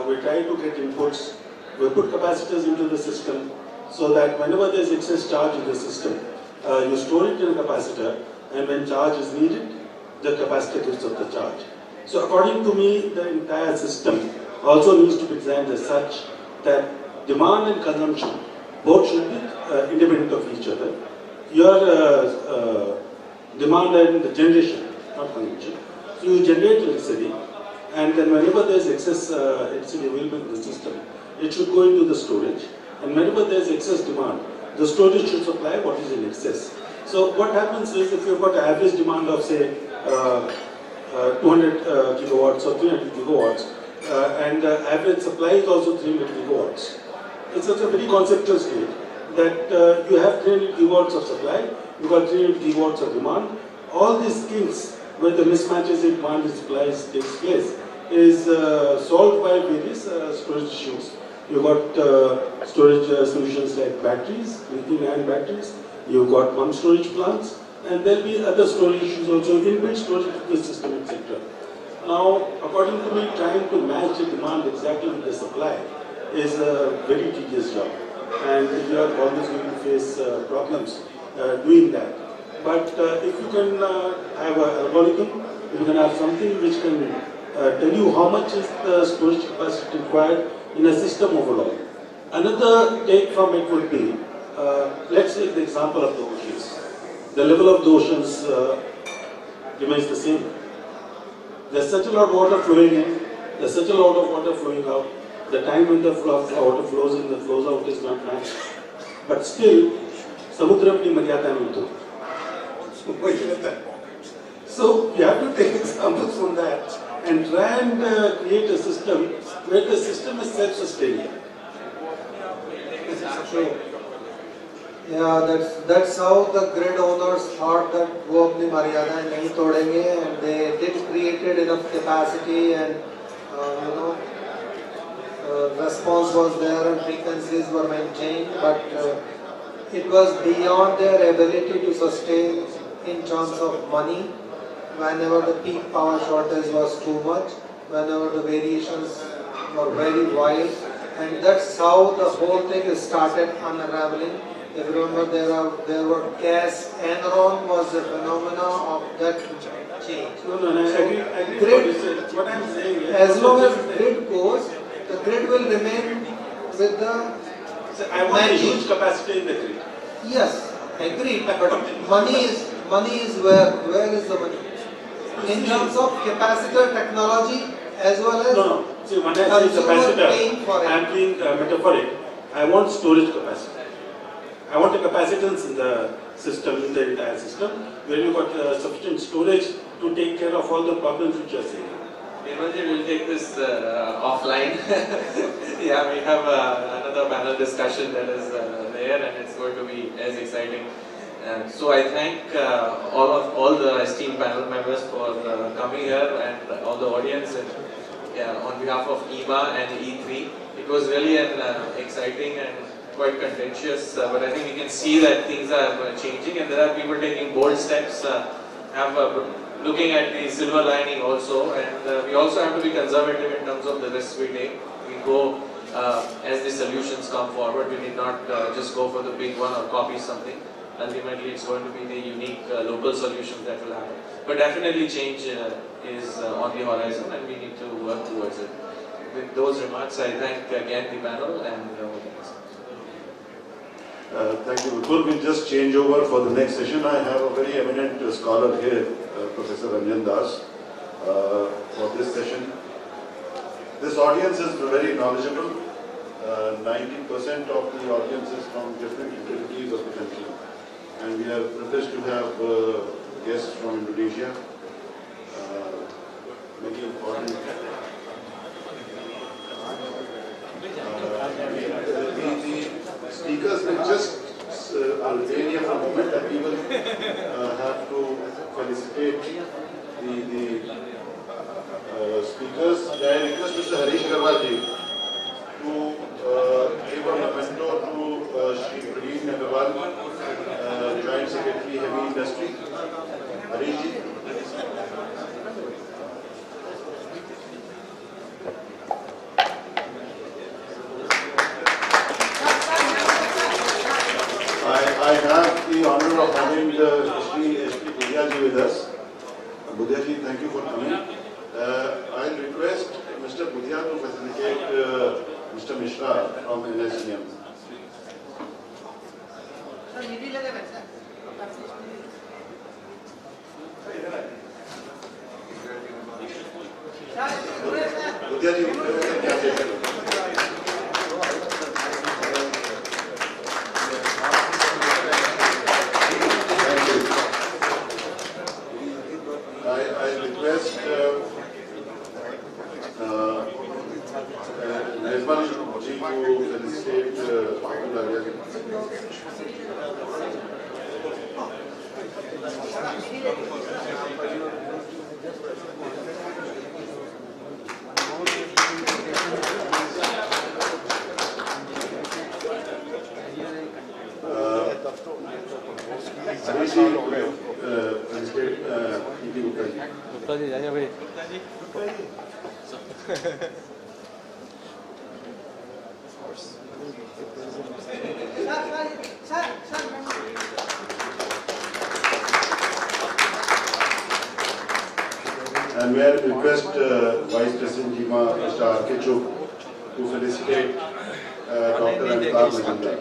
we try to get inputs, we put capacitors into the system so that whenever there is excess charge in the system, you store it in a capacitor, and when charge is needed, the capacitor gives up the charge. So according to me, the entire system also needs to be designed as such that demand and consumption both should be independent of each other. Your demand and the generation, not consumption. So you generate electricity, and then whenever there is excess electricity available in the system, it should go into the storage. And whenever there is excess demand, the storage should supply what is in excess. So what happens is, if you've got an average demand of say 200 gigawatts or 300 gigawatts, and average supply is also 300 gigawatts. It's a very conceptual state that you have 300 gigawatts of supply, you've got 300 gigawatts of demand. All these things where the mismatches in demand and supply takes place is solved by various storage issues. You've got storage solutions like batteries, lithium-ion batteries, you've got pump storage plants, and there'll be other storage issues also, inbuilt storage of the system, etc. Now, according to me, trying to match the demand exactly with the supply is a very tedious job, and you are always going to face problems doing that. But if you can have an algorithm, if you can have something which can tell you how much is the storage capacity required in a system overall. Another take from it would be, let's take the example of the oceans. The level of the oceans remains the same. There's such a lot of water flowing in, there's such a lot of water flowing out. The time when the water flows in, the flows out is not matched. But still, samudra apni maryada mein to. So you have to take examples from that and try and create a system where the system is self-sustaining. Yeah, that's how the grid owners thought that wo apni maryada nahi todenge, and they did created enough capacity, and response was there and frequencies were maintained, but it was beyond their ability to sustain in terms of money. Whenever the peak power shortage was too much, whenever the variations were very wild, and that's how the whole thing started unraveling If you remember, there were gas. Enron was the phenomena of that change. No, I agree with Grid- what you said. What I'm saying is, As long as grid goes, the grid will remain with the. I want a huge capacity in the grid. Yes, agreed. But money is where is the money? In terms of capacitor technology as well as. No. See, when I say consumer paying for capacitor, it. I am being metaphoric. I want storage capacity. I want a capacitance in the system, in the entire system, where you got sufficient storage to take care of all the problems which you are saying. Nirmalji, we'll take this offline. Yeah, we have another panel discussion that is there, and it's going to be as exciting. So I thank all the esteemed panel members for coming here, and all the audience, and on behalf of EMA and E3. It was really an exciting and quite contentious, but I think we can see that things are changing, and there are people taking bold steps, looking at the silver lining also, and we also have to be conservative in terms of the risks we take. We go as the solutions come forward. We need not just go for the big one or copy something. Ultimately, it's going to be the unique local solutions that will happen. But definitely change is on the horizon, and we need to work towards it. With those remarks, I thank again the panel and Thank you, Vipul. We'll just change over for the next session. I have a very eminent scholar here, Professor Ranjan Das, for this session. This audience is very knowledgeable. 90% of the audience is from different utilities of the country. And we are privileged to have guests from Indonesia, many important. The speakers will just remain here for a moment, and we will have to felicitate the speakers. I request Mr. Harish Agarwal ji to give a memento to Shri Praveen Agarwal, Joint Secretary, Heavy Industry. Harish ji. I have the honor of having Shri Budhia ji with us. Budhia ji, thank you for coming. I'll request Mr. Budhia to facilitate Mr. Mishra from NSCM. Budhia ji, क्या चाहिए? I request Nirmal ji to felicitate Atul Arya ji. Harish ji, felicitate E.P. Gupta ji. Gupta ji, जाइए भाई. And we have request Vice President Jima, Mr. R.K. Chuk, to felicitate Dr. Amitabh Majumdar.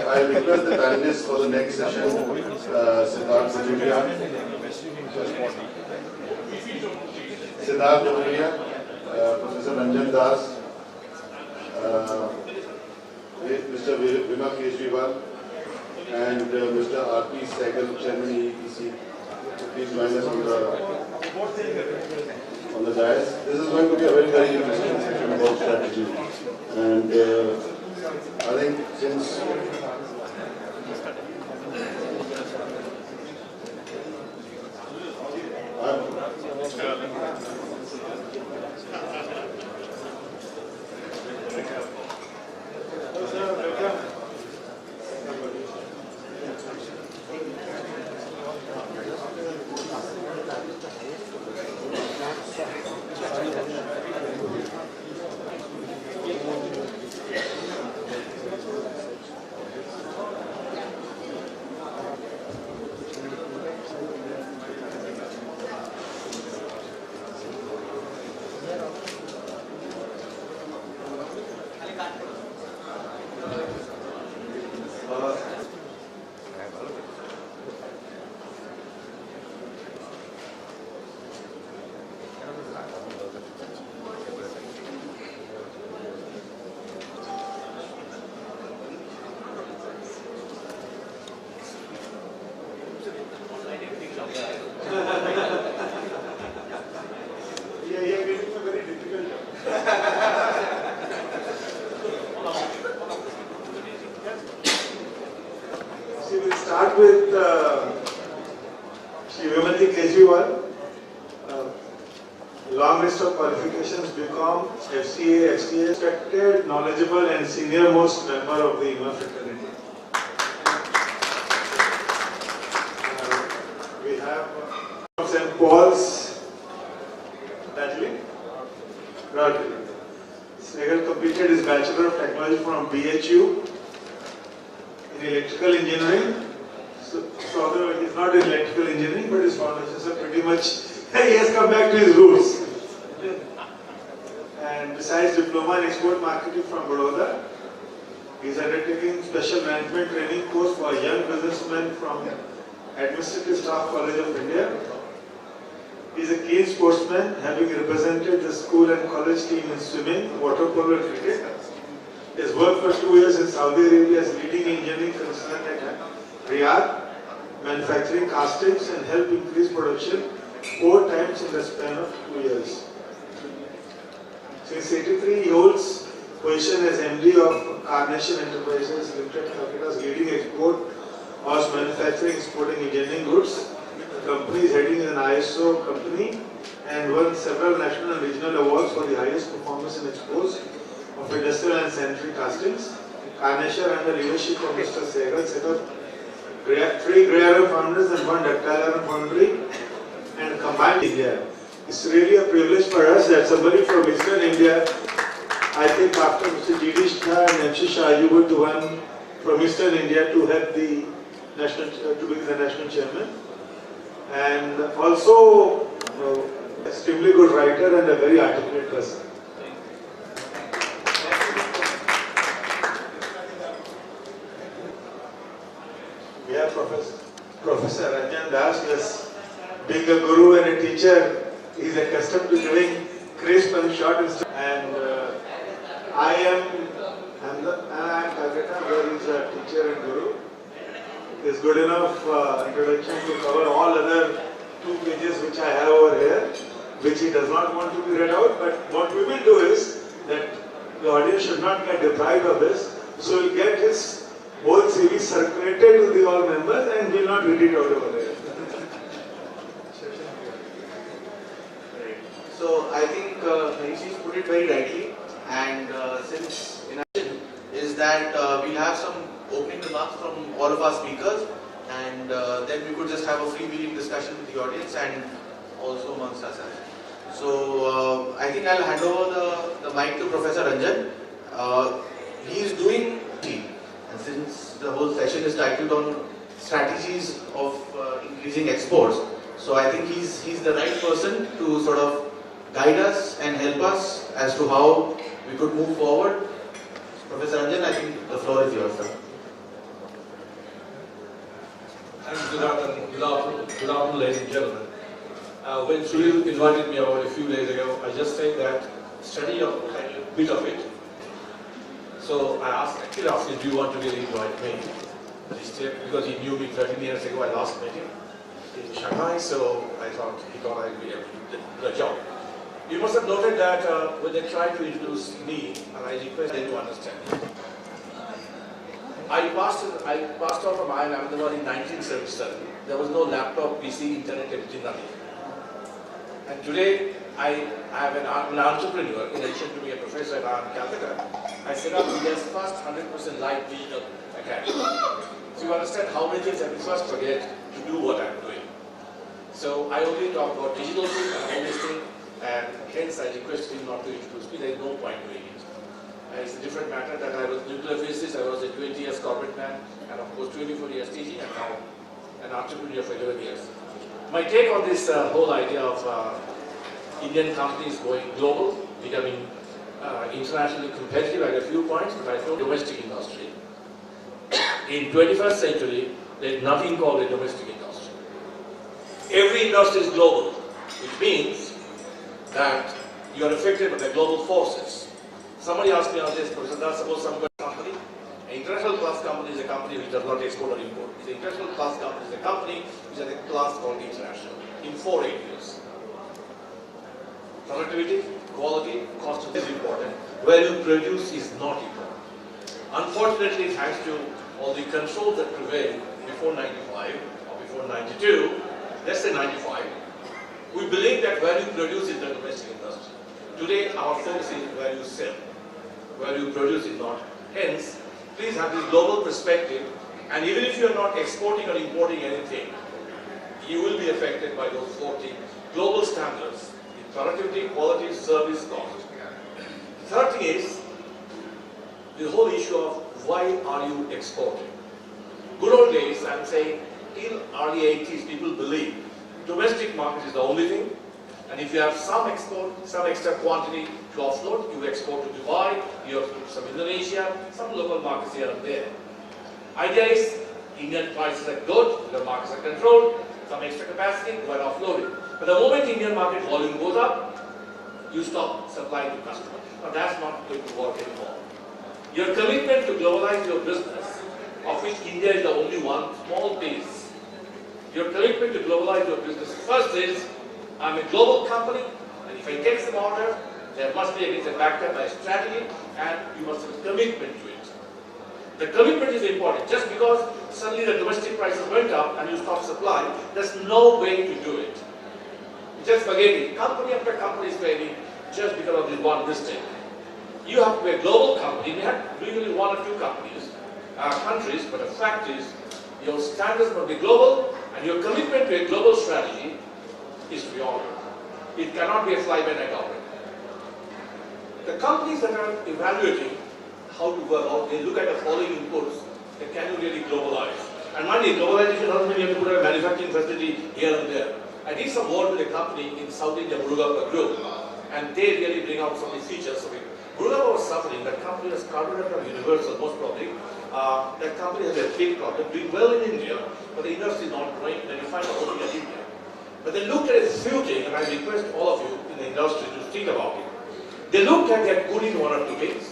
I request the panelists for the next session, Siddharth Jajuria, Professor Ranjan Das, Mr. Vimal Kejriwal, and Mr. R.P. Sehgal, Chairman EEPC. Please join us on the dais. This is going to be a very, very interesting session about strategy. And I think since See, we'll start with Shri Vimali Kejriwal. Long list of qualifications: BCom, FCA, XCA, respected, knowledgeable, and senior most member of the IMA fraternity. We have St. Paul's, Natalie. Snegal completed his Bachelor of Technology from BHU in Electrical Engineering. So although he is not in Electrical Engineering, but his foundations are pretty much, he has come back to his roots. And besides Diploma in Export Marketing from Baroda, he is undertaking Special Management Training course for young businessmen from Administrative Staff College of India. He is a keen sportsman, having represented the school and college team in swimming, water polo and cricket. He has worked for 2 years in Saudi Arabia as leading engineering consultant at Riyadh, manufacturing castings and helped increase production 4 times in the span of 2 years. Since 1983, he holds position as MD of Carnation Enterprises Limited, Calcutta's leading export horse manufacturing, exporting engineering goods. The company is heading an ISO company and won several national and regional awards for the highest performance in exports of industrial and sanitary castings. Carnation, under leadership of Mr. Sehgal, set up 3 grey iron foundries and 1 ductile iron foundry and combined India. It's really a privilege for us that somebody from Eastern India, I think after Mr. G.D. Shah and M.C. Shah, you were the one from Eastern India to help the national, to be the national chairman. And also extremely good writer and a very articulate person. We have Professor Ranjan Das. Yes, being a guru and a teacher, he is accustomed to giving crisp and short instructions. And I am Calcutta, where he is a teacher and guru. Is good enough introduction to cover all other 2 pages which I have over here, which he does not want to be read out. But what we will do is that the audience should not get deprived of this. So we'll get his whole CV circulated to the all members and will not read it out over there. So I think Manishi's put it very rightly, and since in addition is that we'll have some opening remarks from all of our speakers, and then we could just have a freewheeling discussion with the audience and also amongst ourselves. So I think I'll hand over the mic to Professor Ranjan. He is doing and since the whole session is titled on strategies of increasing exports, so I think he's the right person to sort of guide us and help us as to how we could move forward. Professor Ranjan, I think the floor is yours, sir. Good afternoon, ladies and gentlemen. When Sunil invited me about a few days ago, I just said that study a bit of it. So I actually asked him, do you want to really invite me? He said, because he knew me 13 years ago, I last met him in Shanghai, so I thought he thought I'd be able to do the job. You must have noted that when they tried to introduce me, and I requested them to understand. I passed out from IIM Ahmedabad in 1977. There was no laptop, PC, internet, everything, nothing. And today, I'm an entrepreneur. In addition to being a professor at IIM Calcutta, I set up India's first 100% live digital academy. So you understand how many things I will first forget to do what I'm doing. So I only talk about digital things and all these things. and hence I requested him not to introduce me. There is no point doing it. It's a different matter that I was nuclear physicist, I was a 20 years corporate man, and of course 24 years teaching, and now an entrepreneur for 11 years. My take on this whole idea of Indian companies going global, becoming internationally competitive, I have a few points, but I feel domestic industry. In 21st century, there is nothing called a domestic industry. Every industry is global, which means that you are affected by the global forces. Somebody asked me on this, Professor Das, suppose some company, an international class company is a company which does not export or import. An international class company is a company which has a class called international in 4 areas. Productivity, quality, cost is important. Where you produce is not important. Unfortunately, thanks to all the controls that prevailed before 95 or before 92, let's say 95, we believe that where you produce is the domestic industry. Today, our focus is where you sell. Where you produce is not. Hence, please have this global perspective, and even if you are not exporting or importing anything, you will be affected by those 40 global standards in productivity, quality, service, cost. Third thing is the whole issue of why are you exporting? Good old days, I'm saying, till early 80s, people believed domestic market is the only thing, and if you have some export, some extra quantity to offload, you export to Dubai, you export to some Indonesia, some local markets here and there. Idea is, Indian prices are good, the markets are controlled, some extra capacity, you are offloading. But the moment Indian market volume goes up, you stop supplying to customers. But that's not going to work anymore. Your commitment to globalize your business, of which India is the only one, small piece. Your commitment to globalize your business first is, I'm a global company, and if I take some order, there must be against a backed up by a strategy, and you must have a commitment to it. The commitment is important. Just because suddenly the domestic prices went up and you stop supply, there's no way to do it. Just forget it. Company after company is failing just because of this one mistake. You have to be a global company. We have really 1 or 2 companies, countries, but the fact is, your standards must be global, and your commitment to a global strategy is to be honored. It cannot be a fly-by-night operation. The companies that are evaluating how to work out, they look at the following inputs. That can you really globalize? And mind you, globalization doesn't mean you have to put a manufacturing facility here and there. I did some work with a company in South India, Murugappa Group, and they really bring out some of these features of it. Murugappa was suffering. That company was carburetor from Universal, most probably. That company has a big problem, doing well in India, but the industry is not growing, and you find the opening at India. But they looked at a few things, and I request all of you in the industry to think about it. They looked at they're good in 1 or 2 things,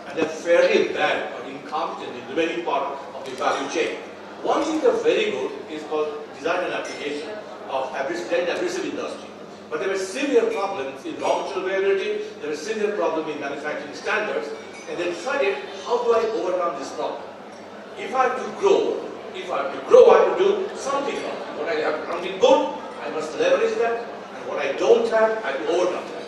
and they're fairly bad or incompetent in the remaining part of the value chain. One thing they're very good is called design and application of abrasive industry. But there were severe problems in raw material availability, there were severe problems in manufacturing standards, and they tried it, how do I overcome this problem? If I have to grow, I have to do something wrong. What I have something good, I must leverage that, and what I don't have, I have to overcome that.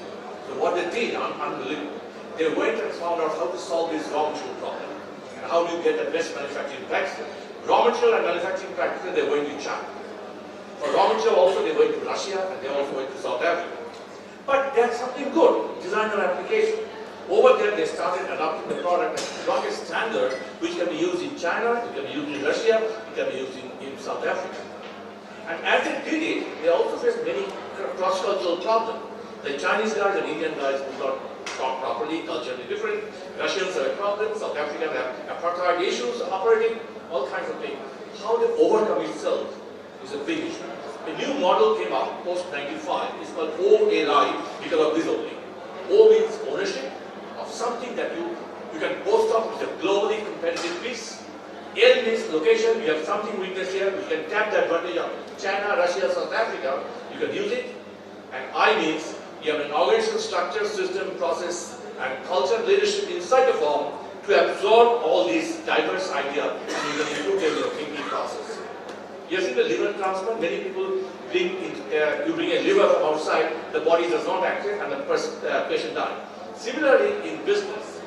So what they did, unbelievable. They went and found out how to solve this raw material problem, and how do you get the best manufacturing practices. Raw material and manufacturing practices, they went to China. For raw material also, they went to Russia, and they also went to South Africa. But that's something good, design and application. Over there, they started adopting the product and got a standard which can be used in China, it can be used in Russia, it can be used in South Africa. And as they did it, they also faced many cross-cultural problems. The Chinese guys and Indian guys do not talk properly, culturally different. Russians have a problem, South Africans have apartheid issues operating, all kinds of things. How they overcome itself is a big issue. A new model came up post-95, it's called OLI, because of this only. O means ownership of something that you can boast of, which is a globally competitive piece. L means location, you have something weakness here, you can tap the advantage of China, Russia, South Africa, you can use it. And I means you have an organizational structure, system, process, and culture leadership inside the firm to absorb all these diverse ideas and you can improve your thinking process. You see the liver transplant, many people bring you bring a liver from outside, the body does not activate and the patient dies. Similarly, in business,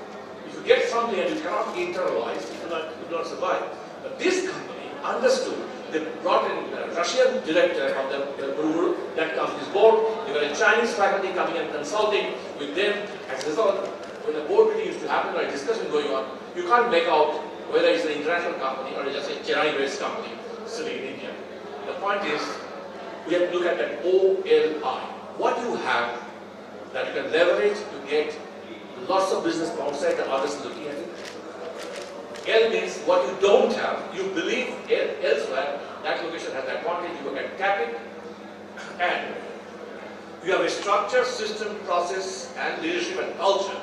if you get something and you cannot internalize, you will not survive. But this company understood. They brought in a Russian director of the group, that company's board. They were a a Chinese faculty coming and consulting with them. As a result, when the board meeting used to happen or a discussion going on, you can't make out whether it's an international company or just a Chennai-based company sitting in India. The point is, we have to look at that OLI. What do you have that you can leverage to get lots of business from outside the others looking at it? L means what you don't have, you believe elsewhere, that location has advantage, you can tap it. And you have a structure, system, process, and leadership and culture.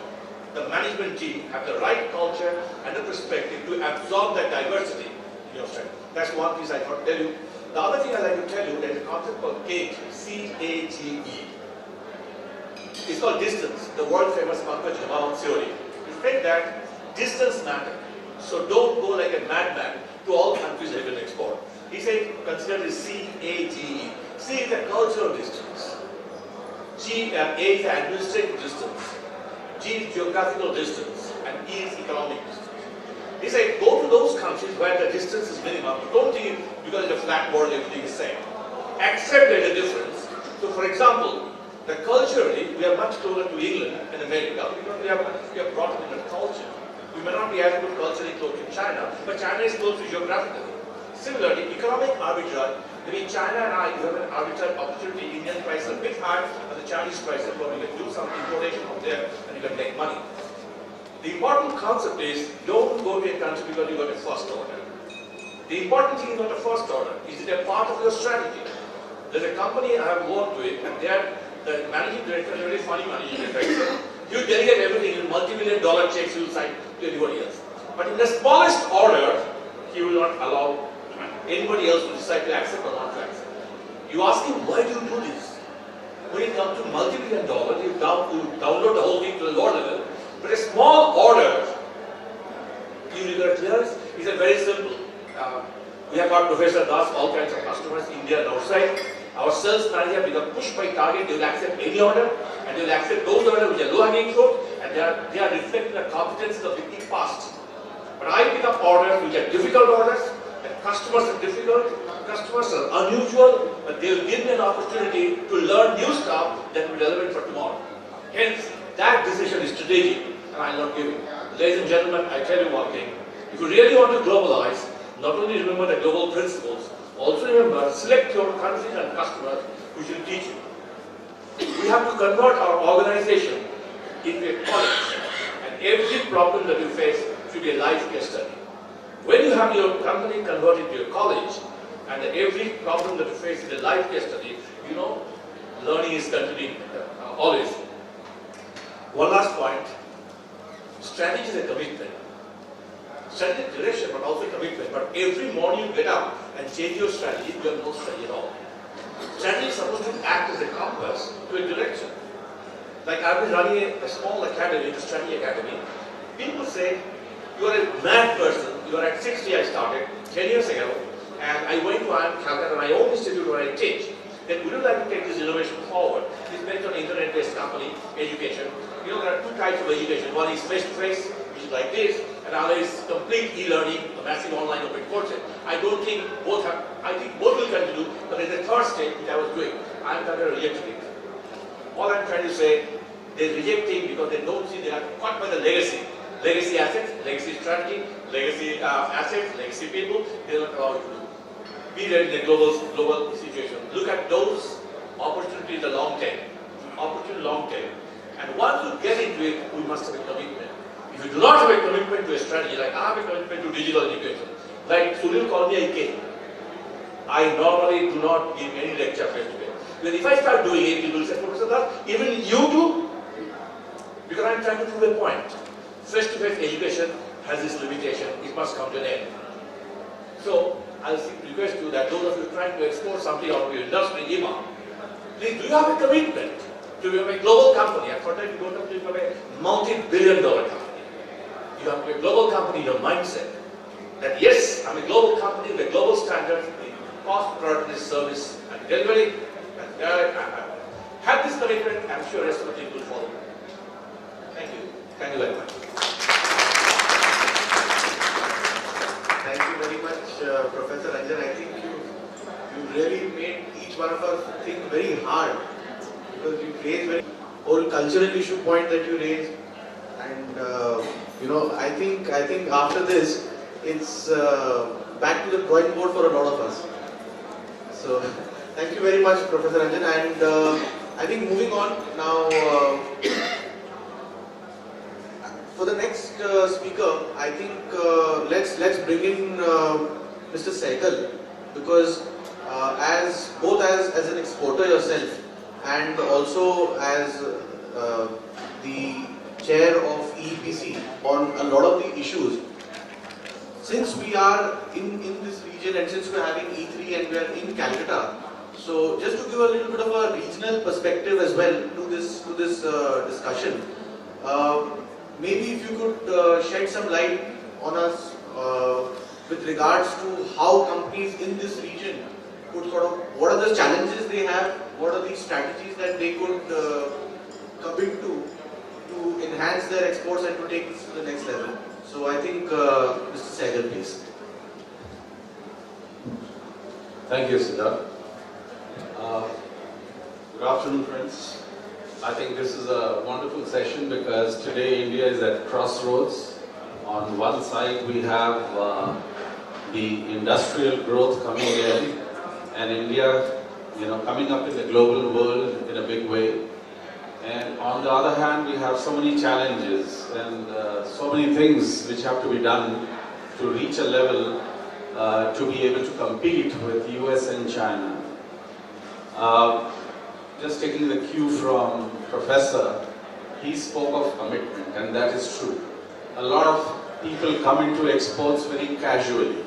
The management team have the right culture and the perspective to absorb that diversity in your strength. That's one piece I thought to tell you. The other thing I'd like to tell you, there's a concept called CAGE, C-A-G-E. It's called distance, the world famous Pankaj Jawahar theory. He said that distance matters. So don't go like a madman to all countries that you can export. He said, consider this C-A-G-E. C is the cultural distance. A is the administrative distance. G is geographical distance. And E is economic distance. He said, go to those countries where the distance is minimum. Don't think because it's a flat world, everything is same. Accept there's a difference. So for example, culturally, we are much closer to England and America because we are brought up in a culture. We may not be as good culturally close to China, but China is close to geographically. Similarly, economic arbitrage, between China and I, you have an arbitrage opportunity. Indian price is a bit high, but the Chinese price is low. You can do some importation from there and you can make money. The important concept is, don't go to a country because you got a first order. The important thing is not a first order. Is it a part of your strategy? There's a company I have worked with, and they are the managing director is a very funny managing director. You delegate everything in multi-million-dollar checks you will sign to anybody else. But in the smallest order, he will not allow anybody else to decide to accept or not to accept. You ask him, why do you do this? When it comes to multi-million-dollar, you download the whole thing to the lower level. But a small order, you regard clearance, is a very simple. We have got Professor Das, all kinds of customers, India and outside. Our sales manager become pushed by target, they will accept any order, and they will accept those orders which are low-hanging fruit, and they are reflecting the competencies of the past. But I pick up orders which are difficult orders, the customers are difficult, customers are unusual, but they will give me an opportunity to learn new stuff that will be relevant for tomorrow. Hence, that decision is strategic, and I will not give it. Ladies and gentlemen, I tell you one thing, if you really want to globalize, not only remember the global principles, also remember, select your countries and customers who should teach you. We have to convert our organization into a college, and every problem that you face should be a life case study. When you have your company converted to a college, and every problem that you face is a life case study, you know, learning is continuing always. One last point, strategy is a commitment. Strategy is direction, but also commitment. But every morning you get up and change your strategy, you have no strategy at all. Strategy is supposed to act as a compass to a direction. Like I've been running a small academy, the strategy academy. People say, you are a mad person. You are at 60, I started 10 years ago, and I went to Calcutta, my own institute where I teach. Then would you like to take this innovation forward? It's based on internet-based company, education. You know, there are two types of education. One is face-to-face, which is like this, and other is complete e-learning, a massive online open courses. I don't think both have, I think both will continue, but there's a third stage which I was doing. I'm kind of rejecting it. All I'm trying to say, they're rejecting because they don't see they are caught by the legacy. Legacy assets, legacy strategy, legacy assets, legacy people, they're not allowed to do. Be there in the global situation. Look at those opportunities in the long term. Opportunity long term. And once you get into it, we must have a commitment. If you do not have a commitment to a strategy, like I have a commitment to digital education, like Sunil called me, I came. I normally do not give any lecture face to face. Because if I start doing it, people will say, Professor Das, even you do? Because I'm trying to prove a point. Face-to-face education has this limitation, it must come to an end. So, I'll request you that those of you trying to export something out of your industry, IMA, please, do you have a commitment to become a global company? And for that, you don't have to become a multi-billion-dollar company. You have to be a global company in your mindset. That yes, I'm a global company with a global standard in cost, product, service, and delivery. And have this commitment, I'm sure the rest of the team will follow. Thank you. Thank you very much. Thank you very much, Professor Ranjan. I think you really made each one of us think very hard because raised very whole cultural issue point that you raised, and I think after this it's back to the drawing board for a lot of us. So thank you very much, Professor Ranjan, and I think moving on now. For the next speaker, I think let's bring in Mr. Sehgal, because as an exporter yourself and also as the chair of EPC on a lot of the issues, since we are in this region and since we are having E3 and we are in Calcutta, so just to give a little bit of a regional perspective as well to this discussion. Maybe if you could shed some light on us with regards to how companies in this region could what are the challenges they have, what are the strategies that they could commit to enhance their exports and to take this to the next level. So I think Mr. Sehgal, please. Thank you, Siddharth. Good afternoon, friends. I think this is a wonderful session because today India is at crossroads. On one side we have the industrial growth coming in, and India, coming up in the global world in a big way. And on the other hand, we have so many challenges and so many things which have to be done to reach a level to be able to compete with US and China. Just taking the cue from Professor, he spoke of commitment, and that is true. A lot of people come into exports very casually.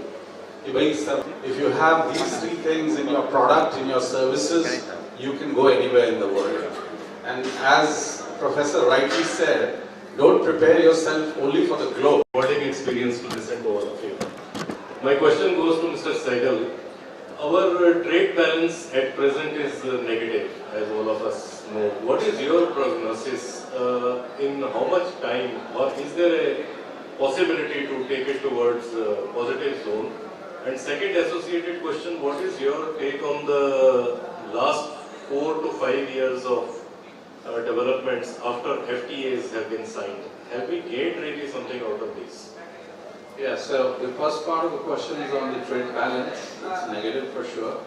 If you have these three things in your product, in your services, you can go anywhere in the world. And as Professor rightly said, don't prepare yourself only for the globe. Rewarding experience to listen to all of you. My question goes to Mr. Sehgal. Our trade balance at present is negative, as all of us know. What is your prognosis in how much time, or is there a possibility to take it towards positive zone? And second associated question, what is your take on the last 4 to 5 years of developments after FTAs have been signed? Have we gained really something out of this? Yeah, so the first part of the question is on the trade balance. It's negative for sure.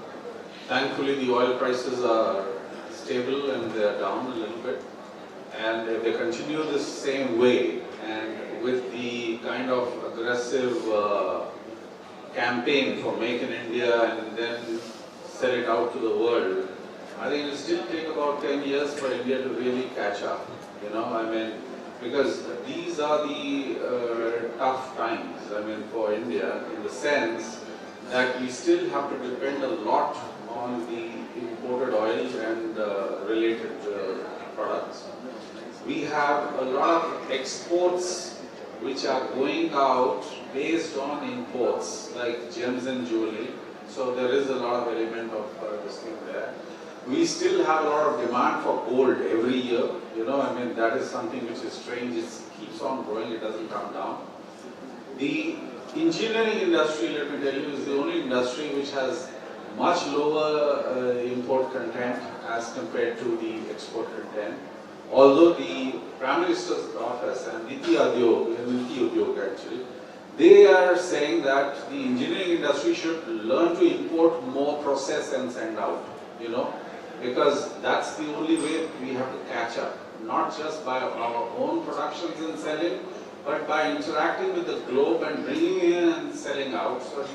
Thankfully, the oil prices are stable and they are down a little bit. And if they continue this same way, and with the kind of aggressive campaign for Make in India and then sell it out to the world, I think it will still take about 10 years for India to really catch up. Because these are the tough times, for India, in the sense that we still have to depend a lot on the imported oil and related products. We have a lot of exports which are going out based on imports, like gems and jewelry. So there is a lot of element of this thing there. We still have a lot of demand for gold every year. That is something which is strange. It keeps on growing, it doesn't come down. The engineering industry, let me tell you, is the only industry which has much lower import content as compared to the export content. Although the Prime Minister's office and Niti Udyog actually, they are saying that the engineering industry should learn to import more, process and send out, because that's the only way we have to catch up. Not just by our own productions and selling, but by interacting with the globe and bringing in and selling out, so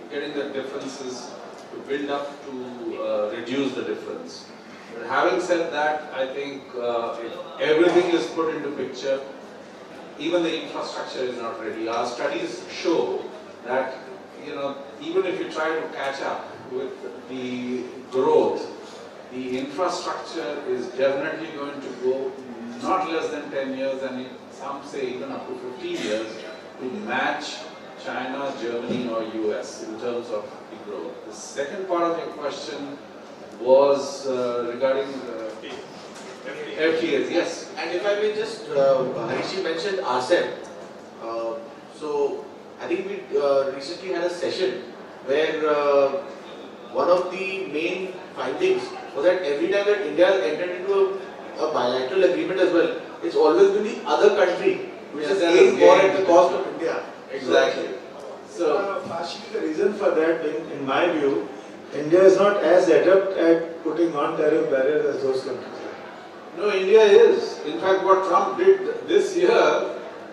getting the differences to build up to reduce the difference. But having said that, I think everything is put into picture. Even the infrastructure is not ready. Our studies show that, even if you try to catch up with the growth, the infrastructure is definitely going to go not less than 10 years, and some say even up to 15 years, to match China, Germany or US in terms of the growth. The second part of your question was regarding FTAs, yes. And if I may just, Harish mentioned RCEP. So I think we recently had a session where one of the main findings was that every time that India entered into a bilateral agreement as well, it's always been the other country which is that paying is more gained. at the cost of India. Exactly. So, partially the reason for that, in my view, India is not as adept at putting non-tariff barriers as those countries are. No, India is. In fact, what Trump did this year,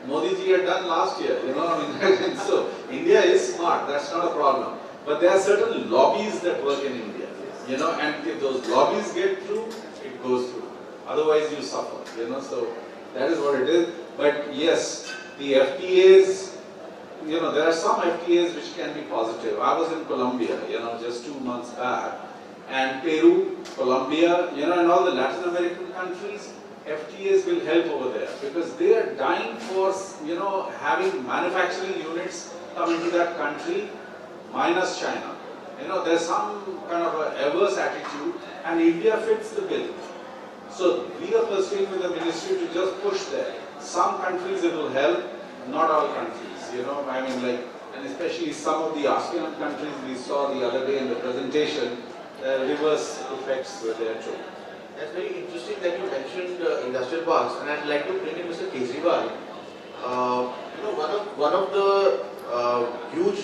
Modi ji had done last year. I mean, so India is smart. That's not a problem. But there are certain lobbies that work in India. And if those lobbies get through, it goes through. Otherwise, you suffer. So that is what it is. But yes, the FTAs. There are some FTAs which can be positive. I was in Colombia, just 2 months back, and Peru, Colombia, and all the Latin American countries, FTAs will help over there because they are dying for, having manufacturing units come into that country, minus China. There's some kind of a averse attitude, and India fits the bill. So we are pursuing with the ministry to just push there. Some countries it will help, not all countries. And especially some of the ASEAN countries we saw the other day in the presentation, reverse effects were there too. That's very interesting that you mentioned industrial parks, and I'd like to bring in Mr. Kejriwal. One of the huge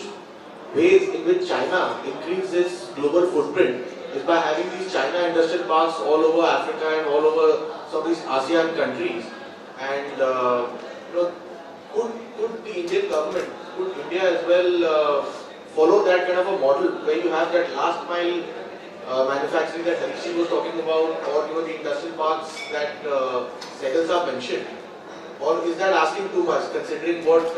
ways in which China increases its global footprint is by having these China industrial parks all over Africa and all over some of these ASEAN countries. And could the Indian government, could India as well follow that kind of a model where you have that last mile manufacturing that Harish was talking about, or the industrial parks that Sehgal Saab mentioned? Or is that asking too much, considering what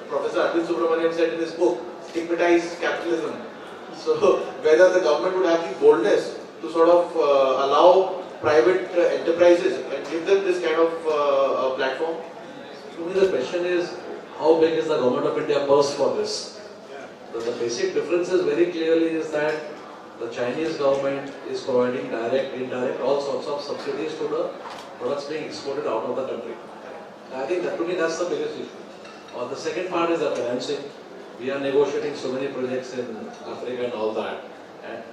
Professor Arvind Subramanian said in his book, Stigmatize Capitalism? So whether the government would have the boldness to sort of allow private enterprises and give them this kind of platform? To me, the question is, how big is the government of India purse for this? The basic difference is very clearly is that the Chinese government is providing direct, indirect, all sorts of subsidies to the products being exported out of the country. I think that to me that's the biggest issue. The second part is the financing. We are negotiating so many projects in Africa and all that.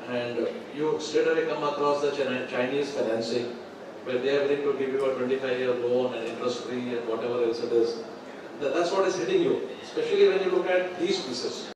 And you straight away come across the Chinese financing, where they are willing to give you a 25-year loan and interest free and whatever else it is. That's what is hitting you, especially when you look at these pieces.